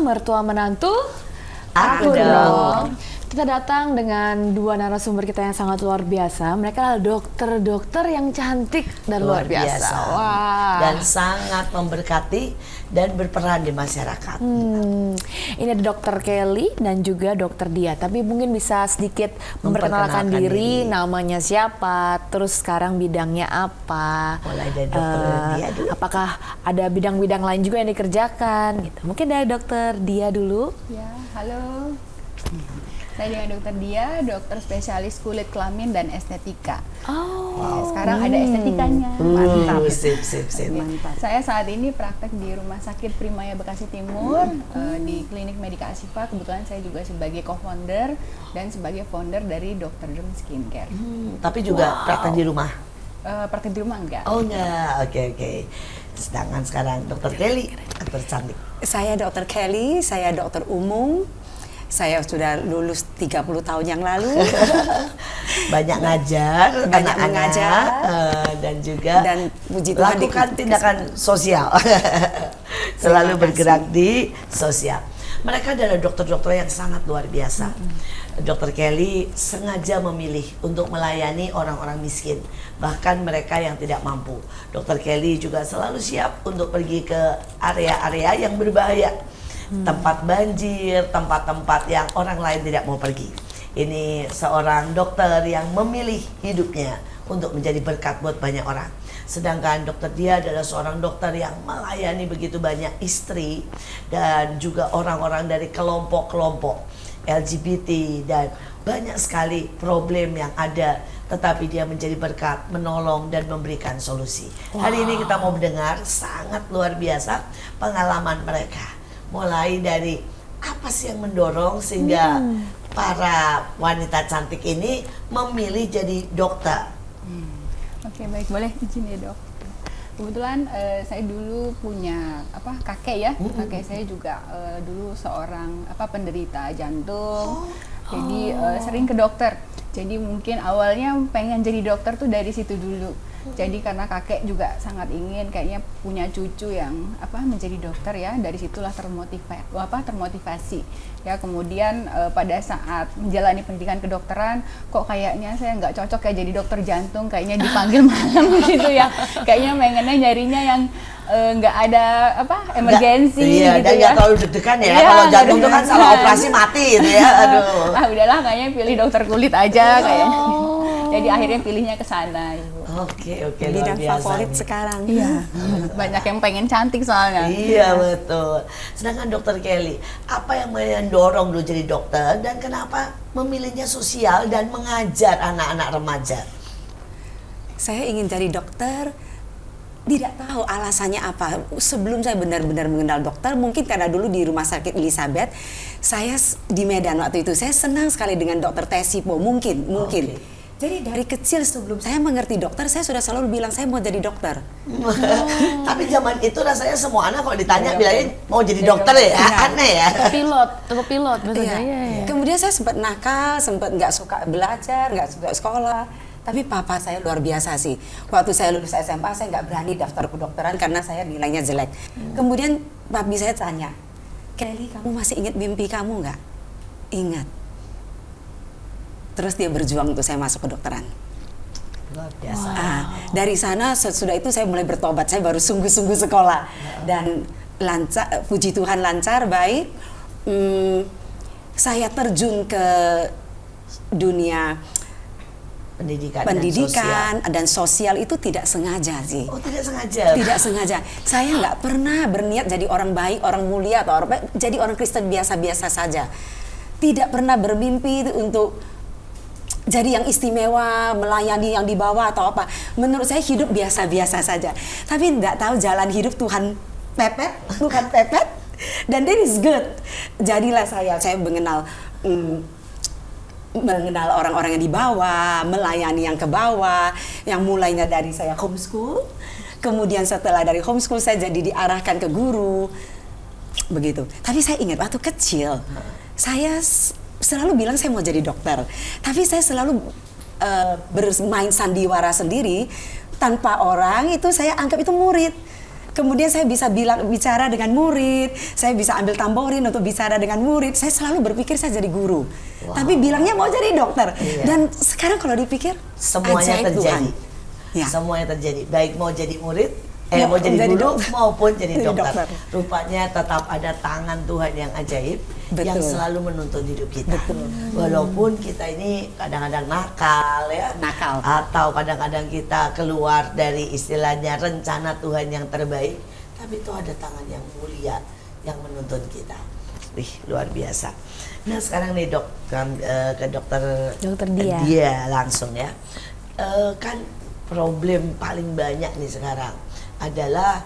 mertua menantu. Aku dong. Kita datang dengan dua narasumber kita yang sangat luar biasa. Mereka adalah dokter-dokter yang cantik dan luar biasa. Wah. Dan sangat memberkati dan berperan di masyarakat. Ini ada Dokter Kelly dan juga Dokter Dia. Tapi mungkin bisa sedikit memperkenalkan diri, namanya siapa, terus sekarang bidangnya apa. Mulai dari Dokter Dia dulu. Apakah ada bidang-bidang lain juga yang dikerjakan? Gitu. Mungkin dari Dokter Dia dulu. Ya, halo. Saya dengan Dokter Dia, dokter spesialis kulit kelamin dan estetika. Sekarang ada estetikanya. Mantap. Sip. Mantap. Saya saat ini praktek di Rumah Sakit Primaya Bekasi Timur, di Klinik Medika Asifa. Kebetulan saya juga sebagai co-founder dan sebagai founder dari Dr. Derm Skincare. Tapi juga praktek di rumah? Praktek di rumah enggak? Oh enggak, oke. Sedangkan sekarang Dokter Kelly, dokter cantik. Saya Dokter Kelly, saya dokter umum. Saya sudah lulus 30 tahun yang lalu. Banyak ngajar, Banyak mengajar. Dan juga Dan puji Tuhan lakukan tindakan sosial. Selalu bergerak di sosial. Mereka adalah dokter-dokter yang sangat luar biasa. Dokter Kelly sengaja memilih untuk melayani orang-orang miskin, bahkan mereka yang tidak mampu. Dokter Kelly juga selalu siap untuk pergi ke area-area yang berbahaya. Tempat banjir, tempat-tempat yang orang lain tidak mau pergi. Ini seorang dokter yang memilih hidupnya untuk menjadi berkat buat banyak orang. Sedangkan Dokter Dia adalah seorang dokter yang melayani begitu banyak istri dan juga orang-orang dari kelompok-kelompok LGBT dan banyak sekali problem yang ada, tetapi dia menjadi berkat, menolong dan memberikan solusi. Hari ini kita mau mendengar sangat luar biasa pengalaman mereka. Mulai dari apa sih yang mendorong sehingga para wanita cantik ini memilih jadi dokter. Oke, baik, boleh izin ya dok. Kebetulan saya dulu punya kakek ya, kakek saya juga dulu seorang penderita jantung, jadi sering ke dokter. Jadi mungkin awalnya pengen jadi dokter tuh dari situ dulu. Jadi karena kakek juga sangat ingin kayaknya punya cucu yang menjadi dokter ya, dari situlah termotivasi ya. Kemudian pada saat menjalani pendidikan kedokteran, kok kayaknya saya nggak cocok kayak jadi dokter jantung, kayaknya dipanggil malam gitu ya, kayaknya pengennya nyarinya yang nggak ada emergensi iya, gitu dan ya. nggak terlalu deg-degan ya, Iya, kalau jantung itu kan deg-degan. salah operasi mati gitu ya. Aduh. Udahlah kayaknya pilih dokter kulit aja kayaknya. Jadi akhirnya pilihnya ke sana. Oke, bidang luar biasa favorit nih. sekarang. Iya. Banyak yang pengen cantik soalnya. Iya betul. Sedangkan Dokter Kelly, apa yang mendorong dulu jadi dokter dan kenapa memilihnya sosial dan mengajar anak-anak remaja? Saya ingin jadi dokter, tidak tahu alasannya apa. Sebelum saya benar-benar mengenal dokter, mungkin karena dulu di Rumah Sakit Elizabeth, saya di Medan waktu itu, saya senang sekali dengan Dokter Tesipo, mungkin. Oke. Jadi dari kecil sebelum saya mengerti dokter, saya sudah selalu bilang saya mau jadi dokter. Tapi zaman itu rasanya semua anak kalau ditanya bilangin mau jadi dokter ya, aneh ya. Pilot maksudnya. Iya. Kemudian saya sempat nakal, sempat nggak suka belajar, nggak suka sekolah. Tapi papa saya luar biasa sih. Waktu saya lulus SMA, saya nggak berani daftar kedokteran karena saya nilainya jelek. Kemudian papi saya tanya, Kelly, kamu masih ingat mimpi kamu nggak? Ingat. Terus dia berjuang untuk saya masuk kedokteran. Luar biasa. Dari sana sesudah itu saya mulai bertobat. Saya baru sungguh-sungguh sekolah dan lancar, puji Tuhan lancar, baik. Saya terjun ke dunia pendidikan dan sosial itu tidak sengaja sih. Oh, tidak sengaja. Tidak sengaja. Saya nggak pernah berniat jadi orang baik, orang mulia atau jadi orang Kristen biasa-biasa saja. Tidak pernah bermimpi untuk jadi yang istimewa, melayani yang di bawah atau apa. Menurut saya hidup biasa-biasa saja. Tapi nggak tahu jalan hidup Tuhan pepet, dan that is good. Jadilah saya mengenal orang-orang yang di bawah, melayani yang ke bawah, yang mulainya dari saya homeschool. Kemudian setelah dari homeschool saya jadi diarahkan ke guru. Begitu. Tapi saya ingat waktu kecil, saya selalu bilang saya mau jadi dokter, tapi saya selalu bermain sandiwara sendiri tanpa orang itu saya anggap itu murid. kemudian saya bisa bicara dengan murid, saya bisa ambil tamborin untuk bicara dengan murid. Saya selalu berpikir saya jadi guru, tapi bilangnya mau jadi dokter. Iya. Dan sekarang kalau dipikir Semuanya ajaib Tuhan. terjadi. Ya. Semuanya terjadi. Baik mau jadi murid, Mau mau jadi jadi guru dokter. maupun jadi Jadi dokter. dokter. Rupanya tetap ada tangan Tuhan yang ajaib yang Betul. selalu menuntun hidup kita. Walaupun kita ini kadang-kadang nakal ya. Nakal. Atau kadang-kadang kita keluar dari istilahnya rencana Tuhan yang terbaik, tapi itu ada tangan yang mulia yang menuntun kita. Wih, luar biasa. Nah, sekarang nih Dok, ke dokter Dokter Dia. Dia langsung ya. Kan problem paling banyak nih sekarang adalah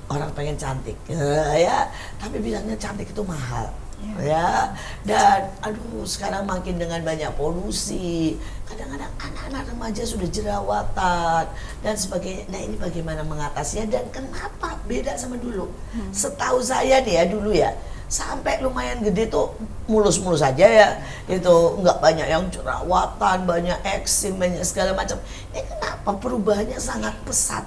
orang pengen cantik, ya, tapi bilangnya cantik itu mahal, ya. Dan aduh, sekarang makin dengan banyak polusi, kadang-kadang anak-anak remaja sudah jerawatan dan sebagainya. Nah, ini bagaimana mengatasinya dan kenapa beda sama dulu? Setahu saya nih ya dulu ya, sampai lumayan gede tuh mulus-mulus aja ya, itu nggak banyak yang jerawatan, banyak eksim, banyak segala macam. Ini kenapa perubahannya sangat pesat?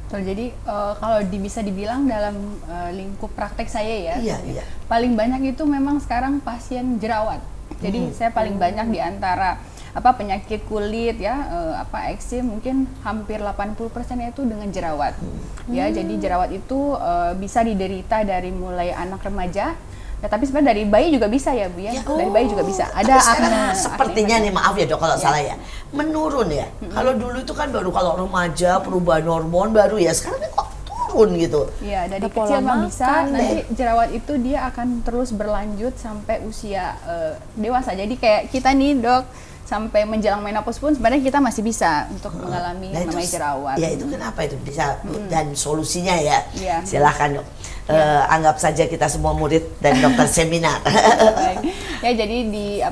Betul, jadi kalau bisa dibilang dalam lingkup praktek saya ya, Iya. paling banyak itu memang sekarang pasien jerawat. Jadi saya paling banyak di antara penyakit kulit ya, eksim mungkin hampir 80% itu dengan jerawat. Ya, jadi jerawat itu bisa diderita dari mulai anak remaja. Ya, tapi sebenarnya dari bayi juga bisa ya Bu ya. Dari bayi juga bisa. Ada Tapi sekarang akne. sepertinya nih, maaf ya Dok kalau salah ya, menurun ya. Kalau dulu itu kan baru kalau remaja perubahan hormon baru ya, sekarang ini kok turun gitu. Iya, dari Ada pola kecil mah makan bisa. Nanti jerawat itu dia akan terus berlanjut sampai usia dewasa. Jadi kayak kita nih Dok, sampai menjelang menopause pun sebenarnya kita masih bisa untuk mengalami Nah, namanya jerawat. Ya itu kenapa itu bisa dan solusinya ya. Iya. Silahkan Dok. Anggap saja kita semua murid dan dokter seminar. Baik. Ya, jadi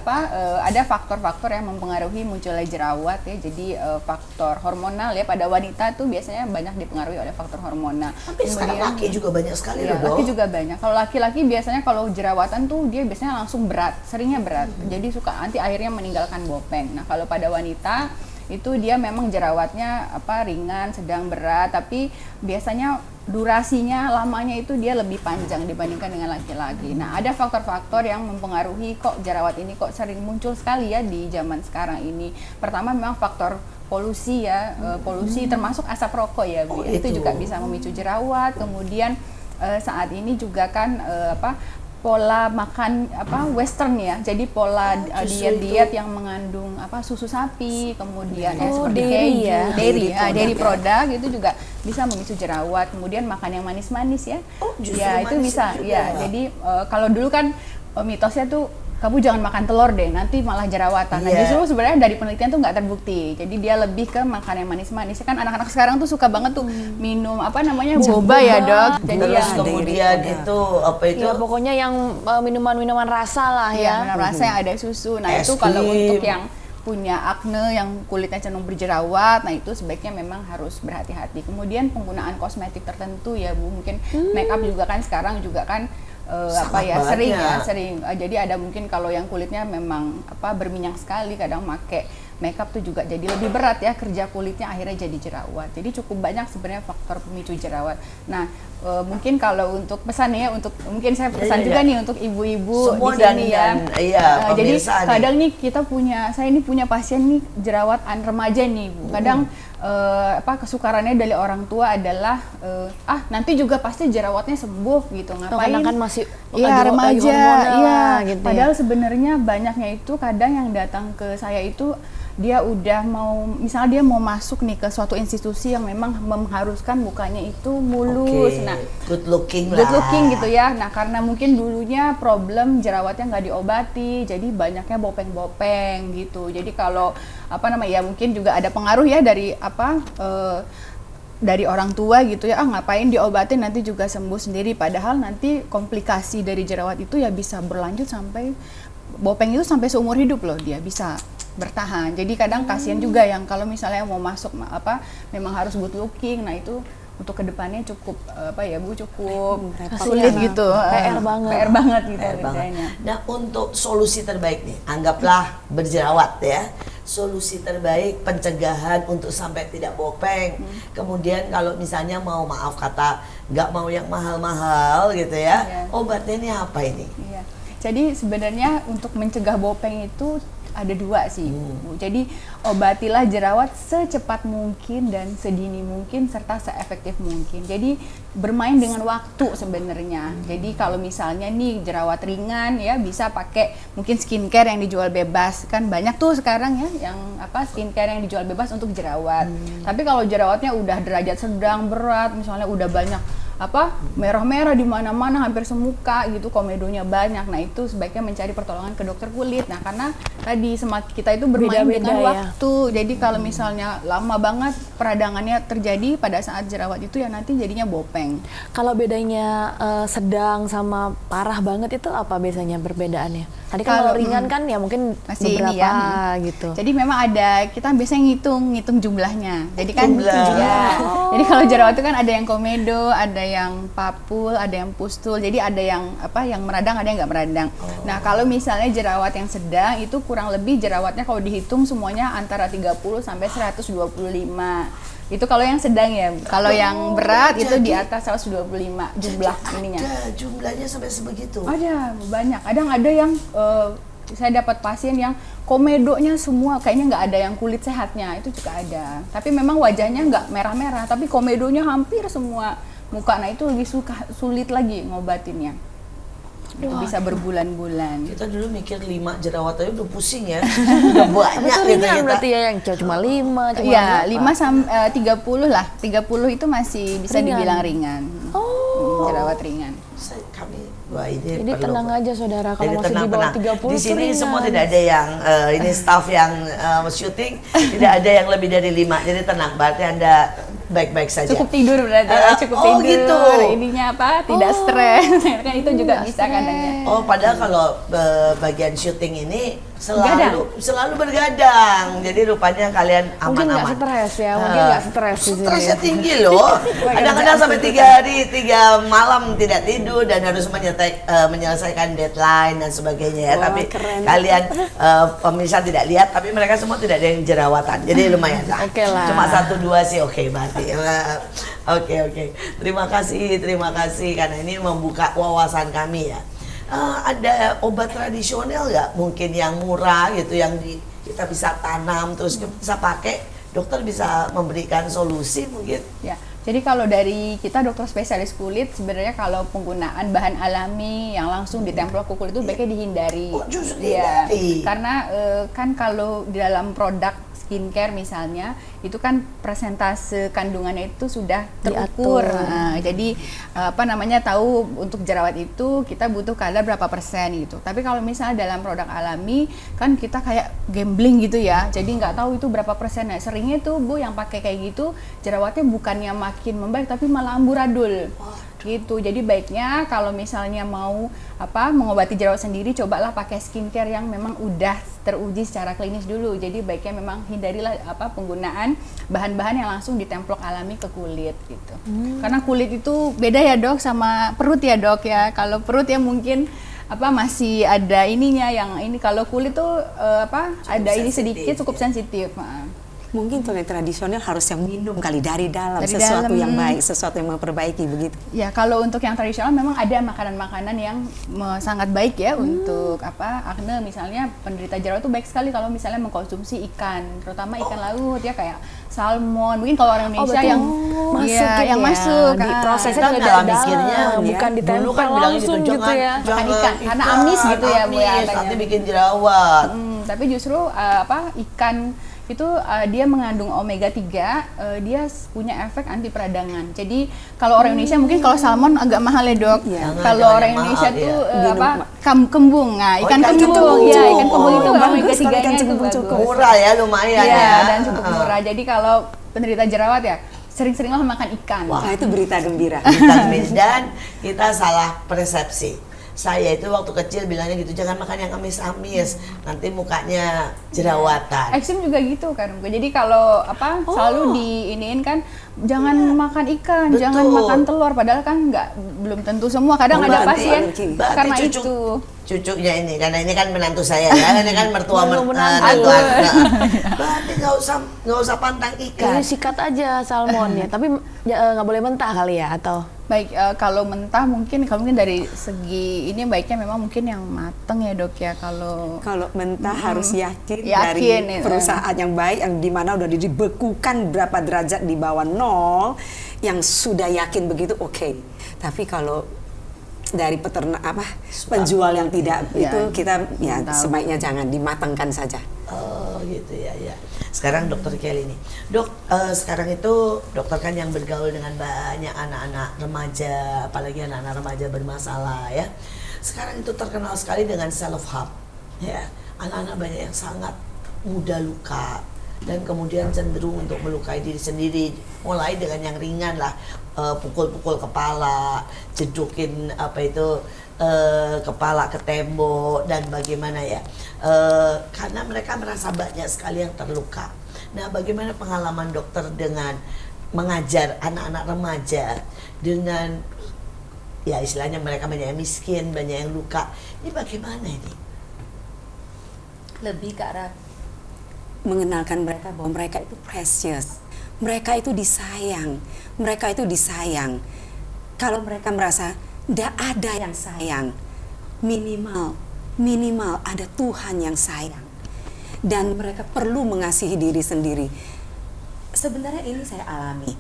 ada faktor-faktor yang mempengaruhi munculnya jerawat ya. Jadi faktor hormonal ya, pada wanita tuh biasanya banyak dipengaruhi oleh faktor hormonal. Tapi sekarang laki juga banyak sekali ya, loh Dok. laki juga banyak. Kalau laki-laki biasanya kalau jerawatan tuh dia biasanya langsung berat, seringnya berat. Jadi suka nanti akhirnya meninggalkan bopeng. Nah, kalau pada wanita itu dia memang jerawatnya ringan, sedang, berat, tapi biasanya durasinya lamanya itu dia lebih panjang dibandingkan dengan laki-laki. Nah, ada faktor-faktor yang mempengaruhi kok jerawat ini kok sering muncul sekali ya di zaman sekarang ini. Pertama memang faktor polusi ya, polusi termasuk asap rokok ya Bu. Itu juga bisa memicu jerawat. Kemudian saat ini juga kan pola makan western ya, jadi pola diet-diet yang mengandung susu sapi, kemudian seperti dairy keju, ya. dairy produk itu juga bisa memicu jerawat. Kemudian makan yang manis-manis ya, justru ya itu manis bisa juga. ya. Jadi kalau dulu kan mitosnya tuh kamu jangan makan telur deh, nanti malah jerawatan. Nah, Iya. justru sebenarnya dari penelitian tuh nggak terbukti. Jadi dia lebih ke makan yang manis-manis. Kan anak-anak sekarang tuh suka banget tuh minum boba ya Dok. Jadi Terus yang kemudian itu Ya, pokoknya yang minuman-minuman rasa lah ya. ya, rasa yang ada susu. Nah, Es itu kalau krim. untuk yang punya akne, yang kulitnya cenderung berjerawat, nah itu sebaiknya memang harus berhati-hati. Kemudian penggunaan kosmetik tertentu ya Bu, mungkin make up juga kan sekarang juga kan Sangat sering banyak. ya, sering. Jadi ada mungkin kalau yang kulitnya memang berminyak sekali, kadang make makeup tuh juga jadi lebih berat ya, kerja kulitnya akhirnya jadi jerawat. Jadi cukup banyak sebenarnya faktor pemicu jerawat. Nah, mungkin kalau untuk pesan ya, untuk mungkin saya pesan Iya, juga iya. nih untuk ibu-ibu Semua di sini iya, jadi pemirsa nih. kadang nih saya ini punya pasien nih jerawat remaja nih Bu. Kadang kesukarannya dari orang tua adalah nanti juga pasti jerawatnya sembuh gitu. Ngapain? Karena kan masih Iya, lagi remaja, hormonal iya. lah, gitu ya. Padahal sebenarnya banyaknya itu kadang yang datang ke saya itu dia udah misalnya dia mau masuk nih ke suatu institusi yang memang mengharuskan mukanya itu mulus. Oke, Nah, good looking lah. good looking gitu ya. Nah, karena mungkin dulunya problem jerawatnya nggak diobati, jadi banyaknya bopeng-bopeng gitu. Jadi kalau mungkin juga ada pengaruh ya dari dari orang tua gitu ya, ngapain diobatin nanti juga sembuh sendiri, padahal nanti komplikasi dari jerawat itu ya bisa berlanjut sampai bopeng itu sampai seumur hidup loh, dia bisa bertahan. Jadi kadang kasihan juga yang kalau misalnya mau masuk memang harus good looking. Nah, itu untuk kedepannya cukup Bu, cukup sulit Kasihan. gitu. PR banget. PR banget gitu PR banget. kerjanya. Nah, untuk solusi terbaik nih, anggaplah berjerawat ya. solusi terbaik pencegahan untuk sampai tidak bopeng. Kemudian kalau misalnya mau, maaf kata, nggak mau yang mahal-mahal gitu ya, obatnya ini apa ini? Iya. Jadi sebenarnya untuk mencegah bopeng itu ada dua sih, Bu. Jadi obatilah jerawat secepat mungkin dan sedini mungkin serta seefektif mungkin. Jadi bermain dengan waktu sebenarnya. Jadi kalau misalnya nih jerawat ringan ya bisa pakai mungkin skincare yang dijual bebas. Kan banyak tuh sekarang ya yang skincare yang dijual bebas untuk jerawat. Tapi kalau jerawatnya udah derajat sedang, berat, misalnya udah banyak merah-merah di mana-mana hampir semuka gitu, komedonya banyak. Nah, itu sebaiknya mencari pertolongan ke dokter kulit. Nah, karena tadi kita itu bermain dengan waktu. Jadi kalau misalnya lama banget peradangannya terjadi pada saat jerawat itu ya nanti jadinya bopeng. Kalau bedanya sedang sama parah banget itu apa biasanya perbedaannya? Tadi kan kalau ringan kan ya mungkin masih beberapa ini ya, gitu. Jadi memang ada, kita biasanya ngitung jumlahnya. Jadi kan Jumlah. Jadi kalau jerawat itu kan ada yang komedo, ada yang papul, ada yang pustul. Jadi ada yang yang meradang, ada yang nggak meradang. Nah, kalau misalnya jerawat yang sedang itu kurang lebih jerawatnya kalau dihitung semuanya antara 30 sampai 125. Itu kalau yang sedang ya. Kalau yang berat itu di atas 125 jumlah ininya. Ada jumlahnya sampai sebegitu. Ada banyak. Ada yang saya dapat pasien yang komedonya semua kayaknya nggak ada yang kulit sehatnya, itu juga ada. Tapi memang wajahnya nggak merah-merah, tapi komedonya hampir semua muka. Nah, itu lebih sulit lagi ngobatinnya. Bisa berbulan-bulan. Kita dulu mikir 5 jerawat aja udah pusing ya. Udah banyak itu gitu ringan kita. berarti ya yang cuma 5, cuma Iya, berapa? 5 sampai 30 lah. 30 itu masih bisa Ringan. dibilang ringan. Jerawat ringan. Wah, ini Jadi perlu. tenang aja saudara, kalau Jadi masih di bawah 30 Di sini tuh semua ringan. tidak ada yang ini staff yang syuting, tidak ada yang lebih dari 5. Jadi tenang, berarti Anda baik-baik saja. Cukup tidur berarti, cukup oh, tidur. gitu. Ininya tidak stres. Kan itu juga bisa kadangnya. Oh, padahal kalau bagian syuting ini selalu bergadang. Jadi rupanya kalian Mungkin nggak aman-aman. stres ya, mungkin nggak stres di sini. Stresnya tinggi loh. Kadang-kadang sampai 3 hari, 3 malam tidak tidur dan harus menyelesaikan deadline dan sebagainya ya. Wah, Tapi keren. kalian pemirsa tidak lihat, tapi mereka semua tidak ada yang jerawatan. Jadi lumayan lah. Oke lah. Cuma 1-2 sih oke berarti. Oke. Terima kasih karena ini membuka wawasan kami ya. Ada obat tradisional nggak mungkin yang murah gitu yang kita bisa tanam terus bisa pakai, dokter bisa memberikan solusi mungkin? Ya, jadi kalau dari kita dokter spesialis kulit sebenarnya kalau penggunaan bahan alami yang langsung ditemplok ke kulit itu baiknya dihindari. Oh, justru Iya, dihindari. karena kan kalau di dalam produk skincare misalnya itu kan persentase kandungannya itu sudah terukur. Diatur. Nah, jadi tahu untuk jerawat itu kita butuh kadar berapa persen gitu. Tapi kalau misalnya dalam produk alami kan kita kayak gambling gitu ya. Jadi nggak tahu itu berapa persen. Nah, seringnya tuh Bu yang pakai kayak gitu jerawatnya bukannya makin membaik tapi malah amburadul. Gitu. Jadi baiknya kalau misalnya mau mengobati jerawat sendiri, cobalah pakai skincare yang memang udah teruji secara klinis dulu. Jadi baiknya memang hindarilah penggunaan bahan-bahan yang langsung ditemplok alami ke kulit gitu. Karena kulit itu beda ya Dok sama perut ya Dok ya. Kalau perut ya mungkin masih ada ininya, yang ini kalau kulit tuh ada ini sedikit cukup sensitif. Mungkin kalau yang tradisional harus yang minum kali dari dalam, Dari sesuatu dalam. yang baik, sesuatu yang memperbaiki begitu. Ya, kalau untuk yang tradisional memang ada makanan-makanan yang sangat baik ya untuk akne misalnya, penderita jerawat itu baik sekali kalau misalnya mengkonsumsi ikan, terutama ikan laut ya kayak salmon. Mungkin kalau orang Indonesia betul. yang Masukin yang ya. masuk Di prosesnya Kita juga dalam dalam, mikirnya bukan dulu ditempel kan bilangnya gitu, langsung gitu jangan ya. Makan ikan, karena amis gitu ya, Bu, ya, amis, katanya. nanti bikin jerawat. Tapi justru ikan itu dia mengandung omega 3, dia punya efek anti peradangan. Jadi kalau orang Indonesia mungkin kalau salmon agak mahal ya Dok. Iya. Kalau Jangan orang yang Indonesia mahal, tuh iya. kembung. Nah, ikan ikan kembung. kembung. Ya, ikan kembung itu Oh, omega bagus kalau 3-nya ikan itu kembung bagus. cukup. Murah ya, lumayan Iya, ya. dan cukup murah. Jadi kalau penderita jerawat ya sering-seringlah makan ikan. Nah, itu berita gembira. Vitamin dan kita salah persepsi. Saya itu waktu kecil bilangnya gitu, jangan makan yang amis-amis, nanti mukanya jerawatan. Eksim juga gitu kan. Jadi kalau selalu diiniin kan jangan makan ikan, Betul. jangan makan telur, padahal kan belum tentu semua. Kadang ada Berarti- pasien berarti karena cucu itu. cucunya ini, karena ini kan menantu saya ya, ini kan mertua Menantu. menantu. Berarti nggak usah pantang ikan. Ini sikat aja salmon ya, tapi nggak boleh mentah kali ya atau? Baik, kalau mentah mungkin dari segi ini baiknya memang mungkin yang mateng ya dok ya. Kalau mentah harus yakin Yakin, dari perusahaan yang baik, yang dimana udah dibekukan berapa derajat di bawah nol, yang sudah yakin begitu oke. Tapi kalau dari peternak penjual yang tidak Ya, itu kita ya tahu. sebaiknya jangan, dimatangkan saja. Oh gitu ya. Sekarang dokter Kelly nih, dok, sekarang itu dokter kan yang bergaul dengan banyak anak-anak remaja, apalagi anak-anak remaja bermasalah ya. Sekarang itu terkenal sekali dengan self harm, ya. Anak-anak banyak yang sangat mudah luka dan kemudian cenderung untuk melukai diri sendiri, mulai dengan yang ringan lah, pukul-pukul kepala, jedukin kepala ke tembok dan bagaimana ya, karena mereka merasa banyak sekali yang terluka. Nah, bagaimana pengalaman dokter dengan mengajar anak-anak remaja dengan ya istilahnya mereka banyak yang miskin, banyak yang luka, ini bagaimana ini? Lebih ke arah mengenalkan mereka bahwa mereka itu precious, mereka itu disayang, Kalau mereka merasa tidak ada yang sayang, minimal ada Tuhan yang sayang, dan mereka perlu mengasihi diri sendiri. Sebenarnya ini saya alami.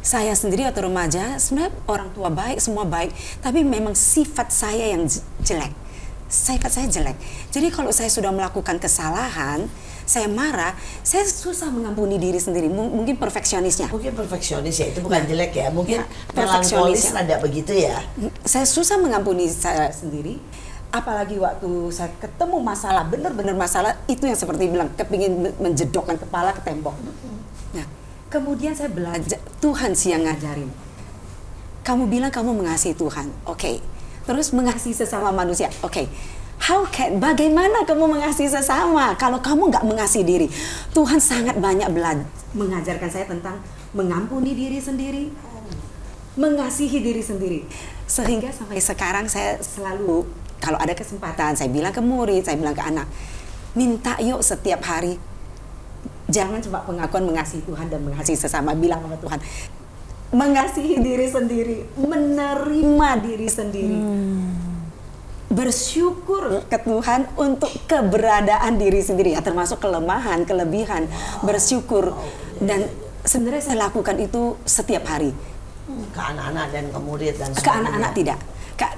Saya sendiri waktu remaja, sebenarnya orang tua baik, semua baik, tapi memang sifat saya yang jelek. Sifat saya jelek. Jadi kalau saya sudah melakukan kesalahan, saya marah, saya susah mengampuni diri sendiri. Mungkin perfeksionisnya. Mungkin perfeksionis ya, itu bukan jelek ya. Mungkin Ya, melankolis perfeksionis. rada begitu ya. Saya susah mengampuni saya sendiri. Apalagi waktu saya ketemu masalah, benar-benar masalah, itu yang seperti bilang, kepingin menjedokkan kepala ke tembok. Nah, kemudian saya belajar, Tuhan sih yang ngajarin. Kamu bilang kamu mengasihi Tuhan, oke. Terus mengasihi sesama manusia, oke. Bagaimana kamu mengasihi sesama kalau kamu nggak mengasihi diri? Tuhan sangat banyak mengajarkan saya tentang mengampuni diri sendiri, mengasihi diri sendiri. Sehingga sampai sekarang saya selalu, kalau ada kesempatan, saya bilang ke murid, saya bilang ke anak, minta yuk setiap hari. Jangan cuma pengakuan mengasihi Tuhan dan mengasihi sesama, bilang sama Tuhan, mengasihi diri sendiri, menerima diri sendiri, bersyukur ke Tuhan untuk keberadaan diri sendiri, ya termasuk kelemahan, kelebihan, bersyukur. Dan sebenarnya saya lakukan itu setiap hari. Ke anak-anak dan ke murid dan Ke anak-anak tidak,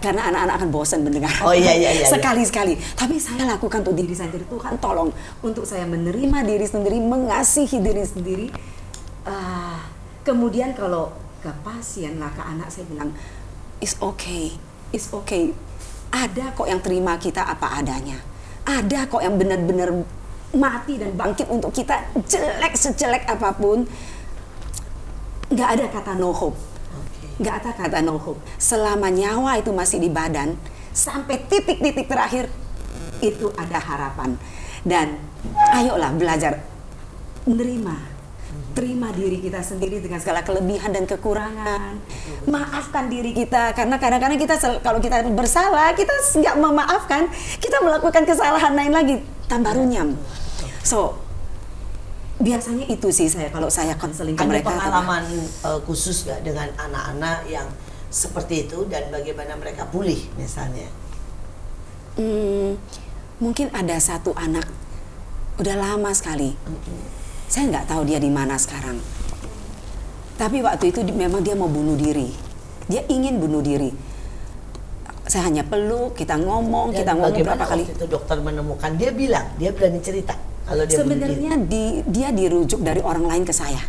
karena anak-anak akan bosan mendengar. Oh iya. Sekali-sekali. Tapi saya lakukan untuk diri saya sendiri. Tuhan tolong untuk saya menerima diri sendiri, mengasihi diri sendiri. Kemudian kalau ke pasien lah, ke anak, saya bilang, it's okay. Ada kok yang terima kita apa adanya. Ada kok yang benar-benar mati dan bangkit untuk kita, jelek sejelek apapun. Nggak ada kata no hope. Nggak ada kata no hope. Selama nyawa itu masih di badan, sampai titik-titik terakhir, itu ada harapan. Dan ayolah belajar menerima. Terima diri kita sendiri dengan segala kelebihan dan kekurangan. Maafkan diri kita, karena kadang-kadang kita kalau kita bersalah, kita nggak memaafkan, kita melakukan kesalahan lain lagi, tambah runyam. So, biasanya itu sih kalau saya konseling ke Ada mereka. pengalaman khusus gak dengan anak-anak yang seperti itu dan bagaimana mereka pulih misalnya? Mungkin ada satu anak, udah lama sekali. Saya nggak tahu dia di mana sekarang. Tapi waktu itu memang dia mau bunuh diri. Dia ingin bunuh diri. Saya hanya peluk, kita ngomong berapa kali. Waktu itu dokter menemukan, dia bilang, dia berani cerita kalau dia bunuh diri. Sebenarnya dia dirujuk dari orang lain ke saya.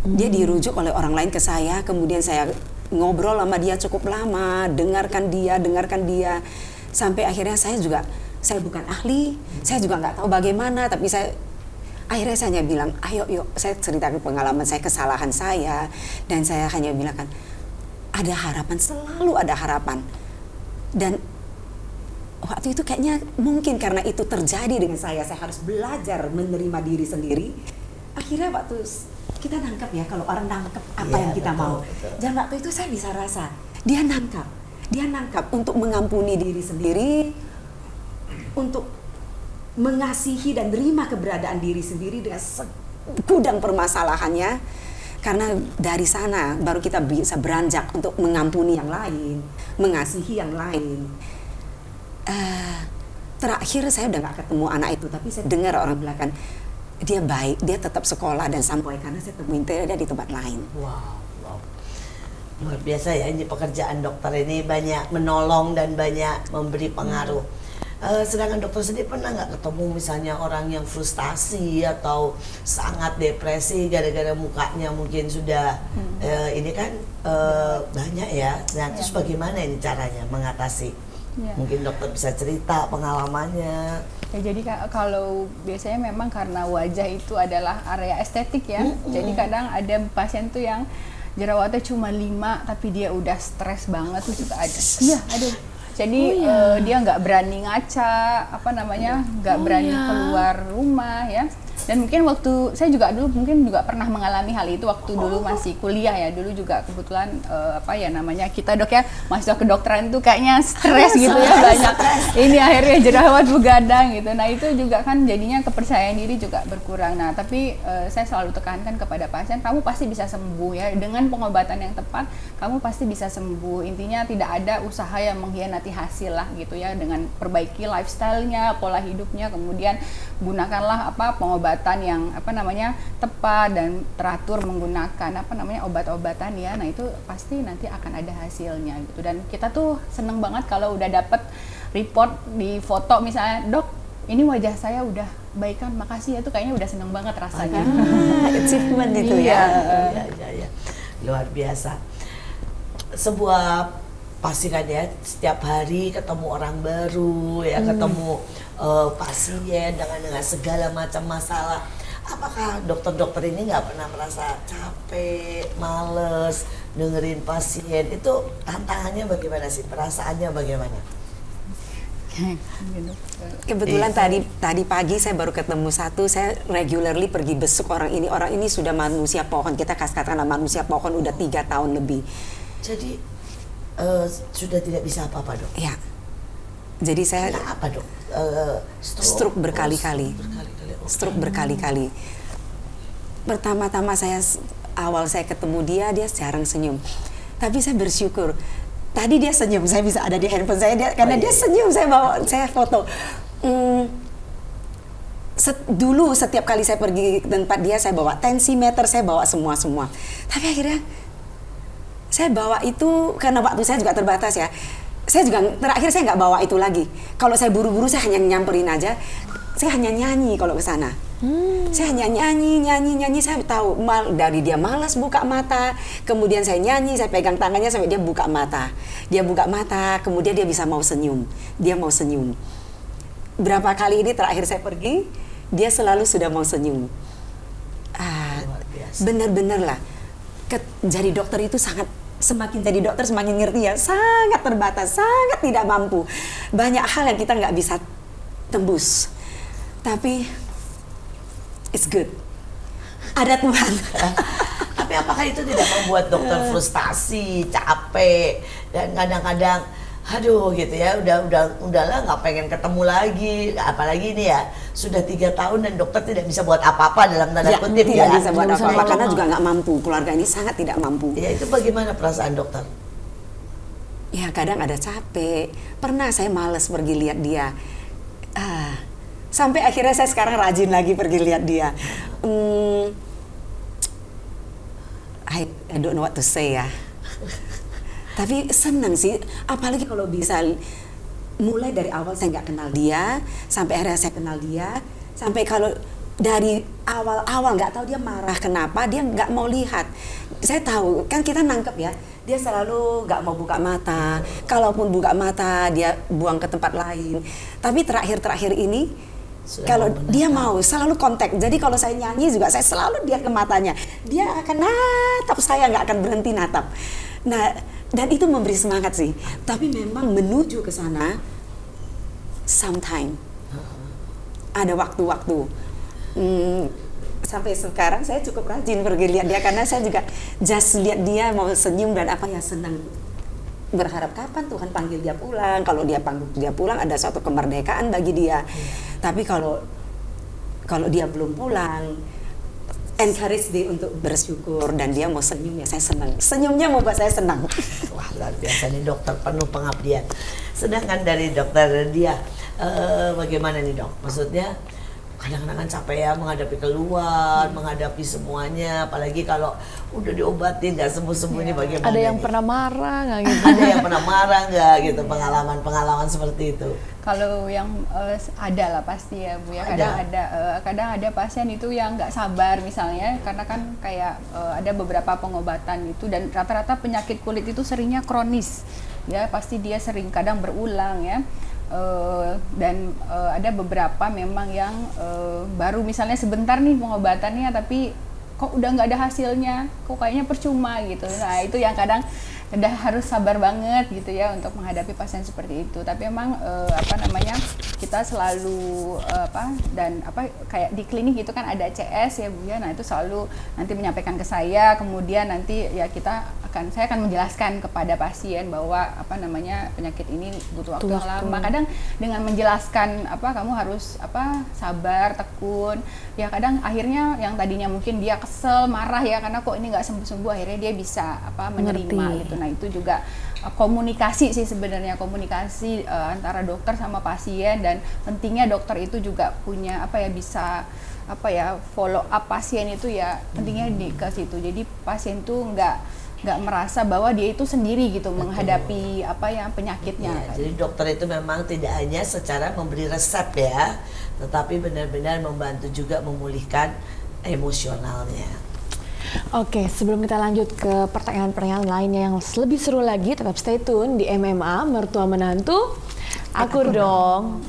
Dia dirujuk oleh orang lain ke saya, kemudian saya ngobrol sama dia cukup lama, dengarkan dia, sampai akhirnya saya bukan ahli, saya juga nggak tahu bagaimana, tapi akhirnya saya hanya bilang, ayo yuk, saya ceritakan pengalaman saya, kesalahan saya, dan saya hanya bilang kan, ada harapan, selalu ada harapan. Dan waktu itu kayaknya mungkin karena itu terjadi dengan saya harus belajar menerima diri sendiri. Akhirnya waktu kita nangkap ya, kalau orang nangkap apa yang kita mau. Dan waktu itu saya bisa rasa, dia nangkap. dia nangkap untuk mengampuni diri sendiri, untuk mengasihi dan terima keberadaan diri sendiri dengan segudang permasalahannya. Karena dari sana baru kita bisa beranjak untuk mengampuni yang lain, mengasihi yang lain. Terakhir saya udah gak ketemu anak itu, tapi saya dengar orang bilang, dia baik, dia tetap sekolah dan sampai karena saya temuin dia di tempat lain. Wow, wow. Luar biasa ya, ini pekerjaan dokter ini banyak menolong dan banyak memberi pengaruh. Sedangkan dokter sendiri pernah nggak ketemu misalnya orang yang frustasi atau sangat depresi gara-gara mukanya mungkin sudah ini kan banyak ya. Nah, terus bagaimana ini caranya mengatasi? Mungkin dokter bisa cerita pengalamannya. Ya, jadi kalau biasanya memang karena wajah itu adalah area estetik ya. Jadi kadang ada pasien tuh yang jerawatnya cuma 5 tapi dia udah stres banget tuh juga ada. Iya, ada. Jadi dia nggak berani ngaca, nggak berani keluar rumah ya. Dan mungkin waktu saya juga dulu mungkin juga pernah mengalami hal itu waktu dulu masih kuliah ya. Dulu juga kebetulan kita dok ya, mahasiswa kedokteran itu kayaknya stres gitu ya, banyak ini akhirnya jerawat begadang gitu. Nah itu juga kan jadinya kepercayaan diri juga berkurang. Nah tapi saya selalu tekankan kepada pasien, kamu pasti bisa sembuh ya, dengan pengobatan yang tepat kamu pasti bisa sembuh. Intinya tidak ada usaha yang mengkhianati hasil lah gitu ya, dengan perbaiki lifestyle-nya, pola hidupnya, kemudian gunakanlah pengobatan yang tepat dan teratur menggunakan obat-obatan ya. Nah itu pasti nanti akan ada hasilnya gitu. Dan kita tuh seneng banget kalau udah dapet report di foto misalnya, dok ini wajah saya udah baikan, makasih ya, tuh kayaknya udah seneng banget rasanya. Achievement itu ya. Iya. Luar biasa. Sebuah pasti kan ya, setiap hari ketemu orang baru ya, ketemu pasien dengan segala macam masalah. Apakah dokter-dokter ini nggak pernah merasa capek, males dengerin pasien? Itu tantangannya bagaimana sih? Perasaannya bagaimana? Kebetulan tadi pagi saya baru ketemu satu, saya regularly pergi besuk orang ini sudah manusia pohon, kita katakanlah manusia pohon udah 3 tahun lebih. Jadi sudah tidak bisa apa-apa dok? Ya, jadi saya apa dok? Stroke berkali-kali. Stroke berkali-kali. Pertama-tama awal saya ketemu dia jarang senyum. Tapi saya bersyukur. Tadi dia senyum, saya bisa ada di handphone saya karena dia senyum, saya foto. Dulu setiap kali saya pergi ke tempat dia, saya bawa tensimeter, saya bawa semua. Tapi akhirnya saya bawa itu karena waktu saya juga terbatas ya. Terakhir saya nggak bawa itu lagi. Kalau saya buru-buru saya hanya nyamperin aja. Saya hanya nyanyi kalau ke sana. Saya hanya nyanyi. Saya tahu dari dia malas buka mata. Kemudian saya nyanyi, saya pegang tangannya sampai dia buka mata. Dia buka mata, kemudian dia bisa mau senyum. Dia mau senyum. Berapa kali ini terakhir saya pergi, dia selalu sudah mau senyum. Benar-benar lah. Jadi dokter itu semakin jadi dokter semakin ngerti ya, sangat terbatas, sangat tidak mampu. Banyak hal yang kita nggak bisa tembus, tapi it's good. Ada Tuhan. Tapi apakah itu tidak membuat dokter frustasi, capek, dan kadang-kadang aduh gitu ya, udahlah nggak pengen ketemu lagi, apalagi ini ya sudah 3 tahun dan dokter tidak bisa buat apa-apa dalam tanda kutip ya. Tidak bisa buat apa-apa karena juga nggak mampu, keluarga ini sangat tidak mampu. Ya itu bagaimana perasaan dokter? Ya kadang ada capek, pernah saya malas pergi lihat dia. Sampai akhirnya saya sekarang rajin lagi pergi lihat dia. I don't know what to say ya. Tapi senang sih, apalagi kalau bisa mulai dari awal saya nggak kenal dia, sampai akhirnya saya kenal dia, sampai kalau dari awal-awal nggak tahu dia marah kenapa, dia nggak mau lihat. Saya tahu, kan kita nangkep ya, dia selalu nggak mau buka mata. Kalaupun buka mata, dia buang ke tempat lain. Tapi terakhir-terakhir ini, kalau dia mau selalu kontak. Jadi kalau saya nyanyi juga saya selalu dia ke matanya. Dia akan natap saya, nggak akan berhenti natap. Nah, dan itu memberi semangat sih. Tapi memang menuju ke sana, sometime ada waktu-waktu. Sampai sekarang saya cukup rajin pergi lihat dia karena saya juga just lihat dia mau senyum dan apa ya senang. berharap kapan Tuhan panggil dia pulang. Kalau dia panggil dia pulang ada suatu kemerdekaan bagi dia. Tapi kalau dia belum pulang, encourage dia untuk bersyukur dan dia mau senyum, ya saya senang. Senyumnya membuat saya senang. Wah, luar biasa nih dokter, penuh pengabdian. Sedangkan dari dokter dia, bagaimana nih dok? Maksudnya kadang-kadang kan capek ya menghadapi keluhan, menghadapi semuanya, apalagi kalau udah diobatin nggak sembuh-sembuh ini bagaimana? Ada yang nih? pernah marah nggak gitu? Ada yang pernah marah nggak gitu, pengalaman-pengalaman seperti itu? Kalau yang ada lah pasti ya Bu ya. Kadang ada pasien itu yang nggak sabar misalnya, karena kan kayak ada beberapa pengobatan itu, dan rata-rata penyakit kulit itu seringnya kronis ya, pasti dia sering kadang berulang ya. Dan ada beberapa memang yang baru misalnya sebentar nih pengobatannya, tapi kok udah nggak ada hasilnya, kok kayaknya percuma gitu. Nah itu yang kadang udah harus sabar banget gitu ya untuk menghadapi pasien seperti itu. Tapi emang kita selalu kayak di klinik gitu kan ada CS ya Bu ya. Nah itu selalu nanti menyampaikan ke saya, kemudian nanti ya saya akan menjelaskan kepada pasien bahwa penyakit ini butuh waktu yang lama. Kadang dengan menjelaskan kamu harus sabar, tekun. Ya kadang akhirnya yang tadinya mungkin dia kesel, marah ya karena kok ini nggak sembuh-sembuh, akhirnya dia bisa menerima gitu. Nah itu juga komunikasi sih sebenarnya, komunikasi antara dokter sama pasien, dan pentingnya dokter itu juga punya bisa follow up pasien itu ya, pentingnya ke situ. Jadi pasien tuh nggak merasa bahwa dia itu sendiri gitu. Betul. Menghadapi penyakitnya. Ya, jadi dokter itu memang tidak hanya secara memberi resep ya, tetapi benar-benar membantu juga memulihkan emosionalnya. Oke, sebelum kita lanjut ke pertanyaan-pertanyaan lainnya yang lebih seru lagi, tetap stay tune di MMA Mertua Menantu. Akur dong.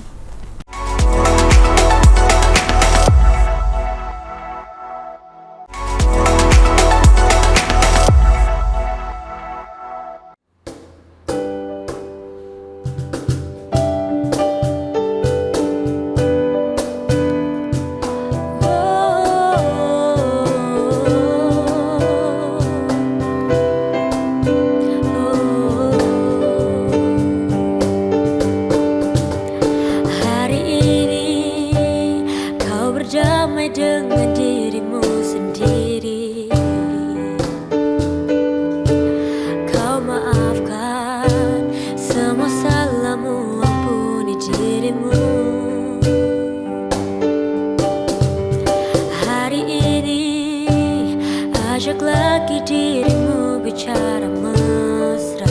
Ajak lagi dirimu bicara mesra,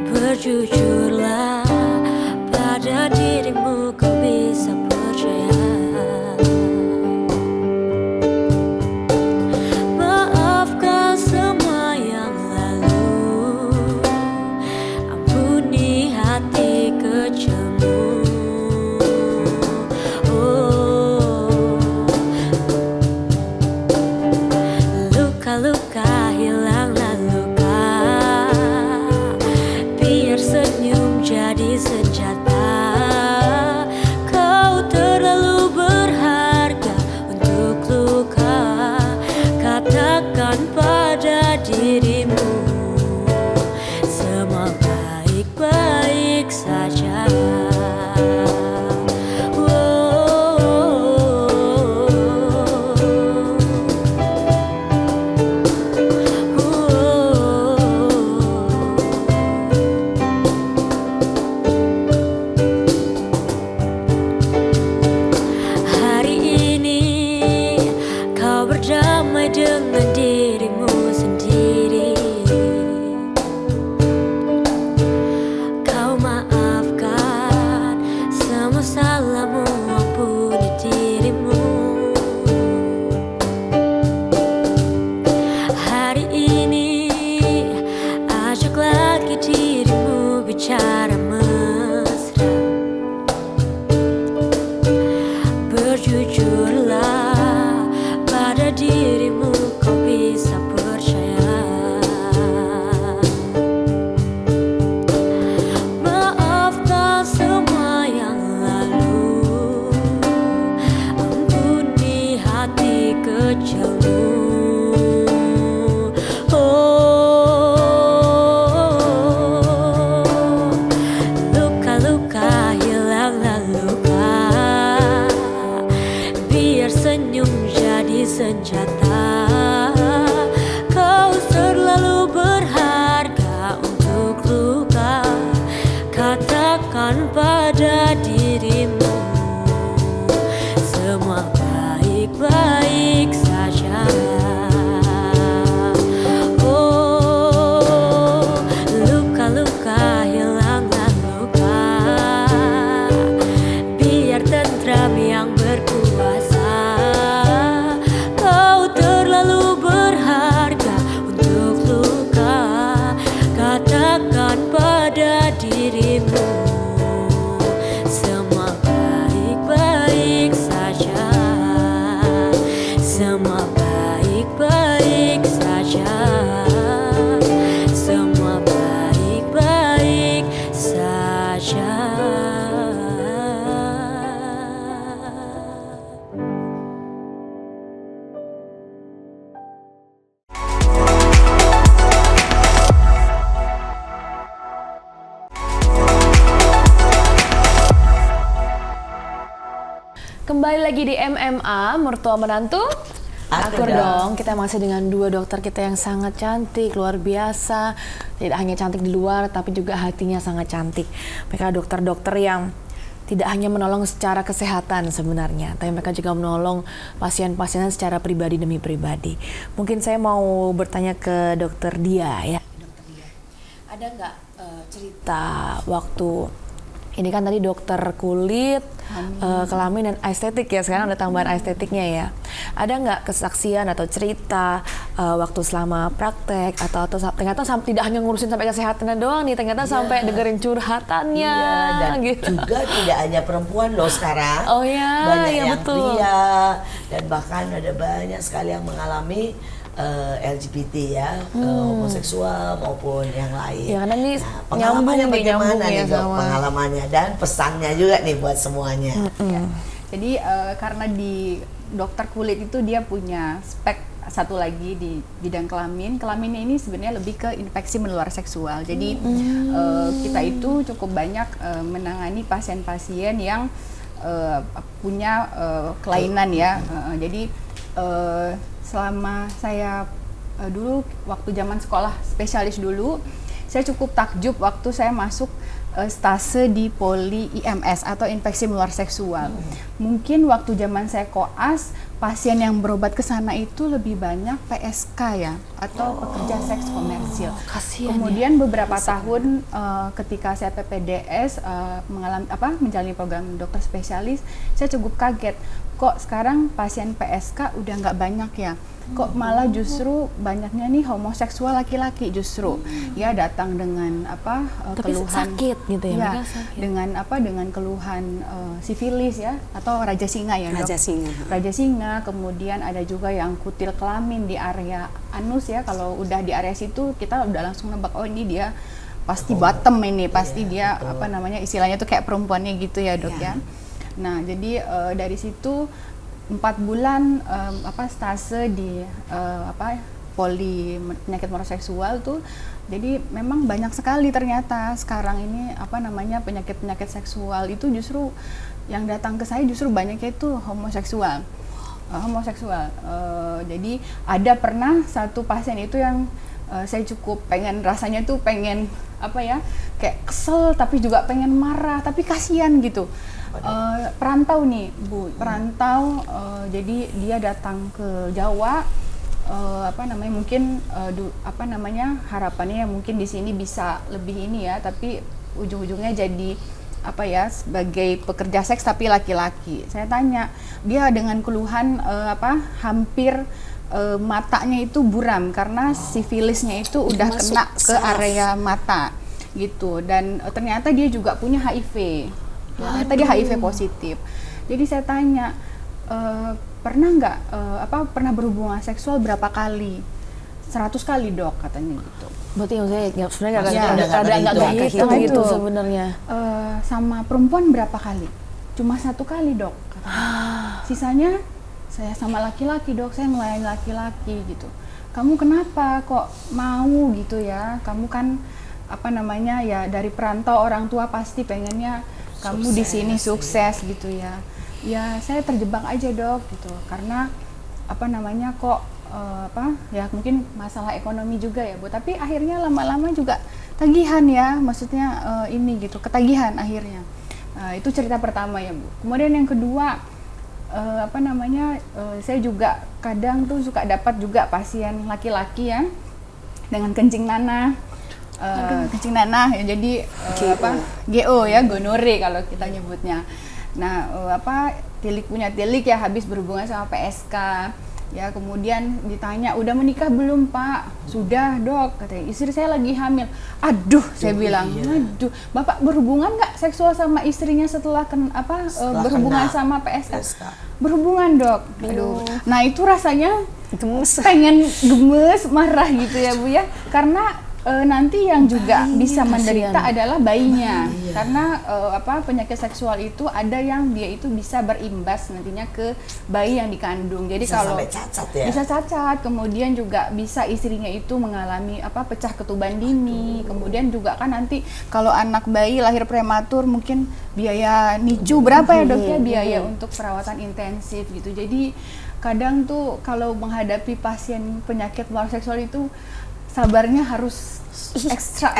berjujurlah pada dirimu, kau bisa percaya. Maafkan semua yang lalu, ampuni hati kecilmu. Luka, hilanglah luka, biar senyum jadi senjata. Kau terlalu berharga untuk luka, katakan pada dirimu semua baik-baik saja. Dengan dirimu sendiri, kau maafkan katakan pada dirimu semua baik-baik saja. Oh, luka-luka hilanglah luka, biar tentram yang berkuasa. Kau terlalu berharga untuk luka, katakan pada dirimu semua baik-baik saja, semua baik-baik saja, semua baik-baik saja. Kembali lagi di MMA, Mertua Menantu. Akur Akur dong. Kita masih dengan dua dokter kita yang sangat cantik, luar biasa. Tidak hanya cantik di luar, tapi juga hatinya sangat cantik. Mereka dokter-dokter yang tidak hanya menolong secara kesehatan sebenarnya, tapi mereka juga menolong pasien-pasien secara pribadi demi pribadi. Mungkin saya mau bertanya ke Dokter Dia ya. Dokter Dia, ada nggak cerita waktu ini kan tadi dokter kulit, kelamin dan estetik ya, sekarang ada tambahan estetiknya ya. Ada nggak kesaksian atau cerita waktu selama praktek atau ternyata tidak hanya ngurusin sampai kesehatannya doang nih, ternyata sampai dengerin curhatannya. Iya, dan gitu. juga tidak hanya perempuan loh sekarang. Oh ya, banyak ya yang betul. pria, dan bahkan ada banyak sekali yang mengalami LGBT ya, homoseksual maupun yang lain. Ya, karena ini pengalamannya nyambung bagaimana ya nih Dok? sama- Pengalamannya dan pesannya juga nih buat semuanya. Ya. Jadi karena di dokter kulit itu dia punya spek satu lagi di bidang kelamin. Kelaminnya ini sebenarnya lebih ke infeksi menular seksual. Jadi kita itu cukup banyak menangani pasien-pasien yang punya kelainan ya. Jadi selama saya dulu waktu zaman sekolah spesialis dulu, saya cukup takjub waktu saya masuk stase di poli IMS atau infeksi menular seksual. Mungkin waktu zaman saya koas, pasien yang berobat ke sana itu lebih banyak PSK ya, atau pekerja seks komersil. Kasihan Kemudian beberapa tahun ketika saya PPDS menjalani program dokter spesialis, saya cukup kaget. Kok sekarang pasien PSK udah nggak banyak ya? Kok malah justru banyaknya nih homoseksual laki-laki justru ya datang dengan Tapi keluhan sakit gitu ya, ya, mereka sakit. dengan keluhan sifilis ya atau raja singa ya Dok. Raja singa. Raja singa, kemudian ada juga yang kutil kelamin di area anus ya. Kalau udah di area situ kita udah langsung nebak, oh ini dia pasti bottom ini, pasti dia istilahnya tuh kayak perempuannya gitu ya Dok ya. Nah jadi dari situ 4 bulan stase di poli penyakit metroseksual tuh, jadi memang banyak sekali ternyata sekarang ini penyakit seksual itu justru yang datang ke saya justru banyaknya itu homoseksual. Jadi ada pernah satu pasien itu yang saya cukup rasanya tuh pengen kayak kesel tapi juga pengen marah tapi kasihan gitu. Perantau nih Bu, jadi dia datang ke Jawa, mungkin harapannya mungkin di sini bisa lebih ini ya, tapi ujung-ujungnya jadi sebagai pekerja seks tapi laki-laki. Saya tanya, dia dengan keluhan hampir matanya itu buram karena sifilisnya itu udah kena ke area mata gitu, dan ternyata dia juga punya HIV. Ternyata dia HIV positif. Jadi saya tanya, pernah berhubungan seksual berapa kali? 100 kali Dok, katanya gitu. Berarti sebenarnya Ya, nggak kehitung itu. gitu sebenarnya. Sama perempuan berapa kali? Cuma 1 kali Dok, katanya. Sisanya saya sama laki-laki Dok, saya melayani laki-laki gitu. Kamu kenapa kok mau gitu ya? Kamu kan ya dari perantau, orang tua pasti pengennya kamu di sini sukses gitu ya. Ya saya terjebak aja Dok gitu, karena mungkin masalah ekonomi juga ya Bu, tapi akhirnya lama-lama juga tagihan ya, maksudnya ini gitu, ketagihan akhirnya. Itu cerita pertama ya Bu. Kemudian yang kedua, saya juga kadang tuh suka dapat juga pasien laki-laki ya dengan kencing nanah. Kencing nanah ya, jadi GO ya, gonore kalau kita nyebutnya. Nah, punya tilik ya, habis berhubungan sama PSK. Ya, kemudian ditanya, udah menikah belum Pak? Sudah Dok, katanya istri saya lagi hamil. Aduh, saya bilang, aduh, Bapak berhubungan nggak seksual sama istrinya setelah berhubungan sama PSK? Berhubungan Dok. Aduh, nah itu rasanya gemes, pengen gemes, marah gitu ya Bu ya, karena nanti yang juga bisa menderita adalah bayinya, karena penyakit seksual itu ada yang dia itu bisa berimbas nantinya ke bayi yang dikandung. Jadi bisa kalau sampai cacat ya? Bisa cacat, kemudian juga bisa istrinya itu mengalami pecah ketuban dini. Kemudian juga kan nanti kalau anak bayi lahir prematur mungkin biaya NICU berapa ya Dok ya, biaya untuk perawatan intensif gitu. Jadi kadang tuh kalau menghadapi pasien penyakit menular seksual itu sabarnya harus ekstra.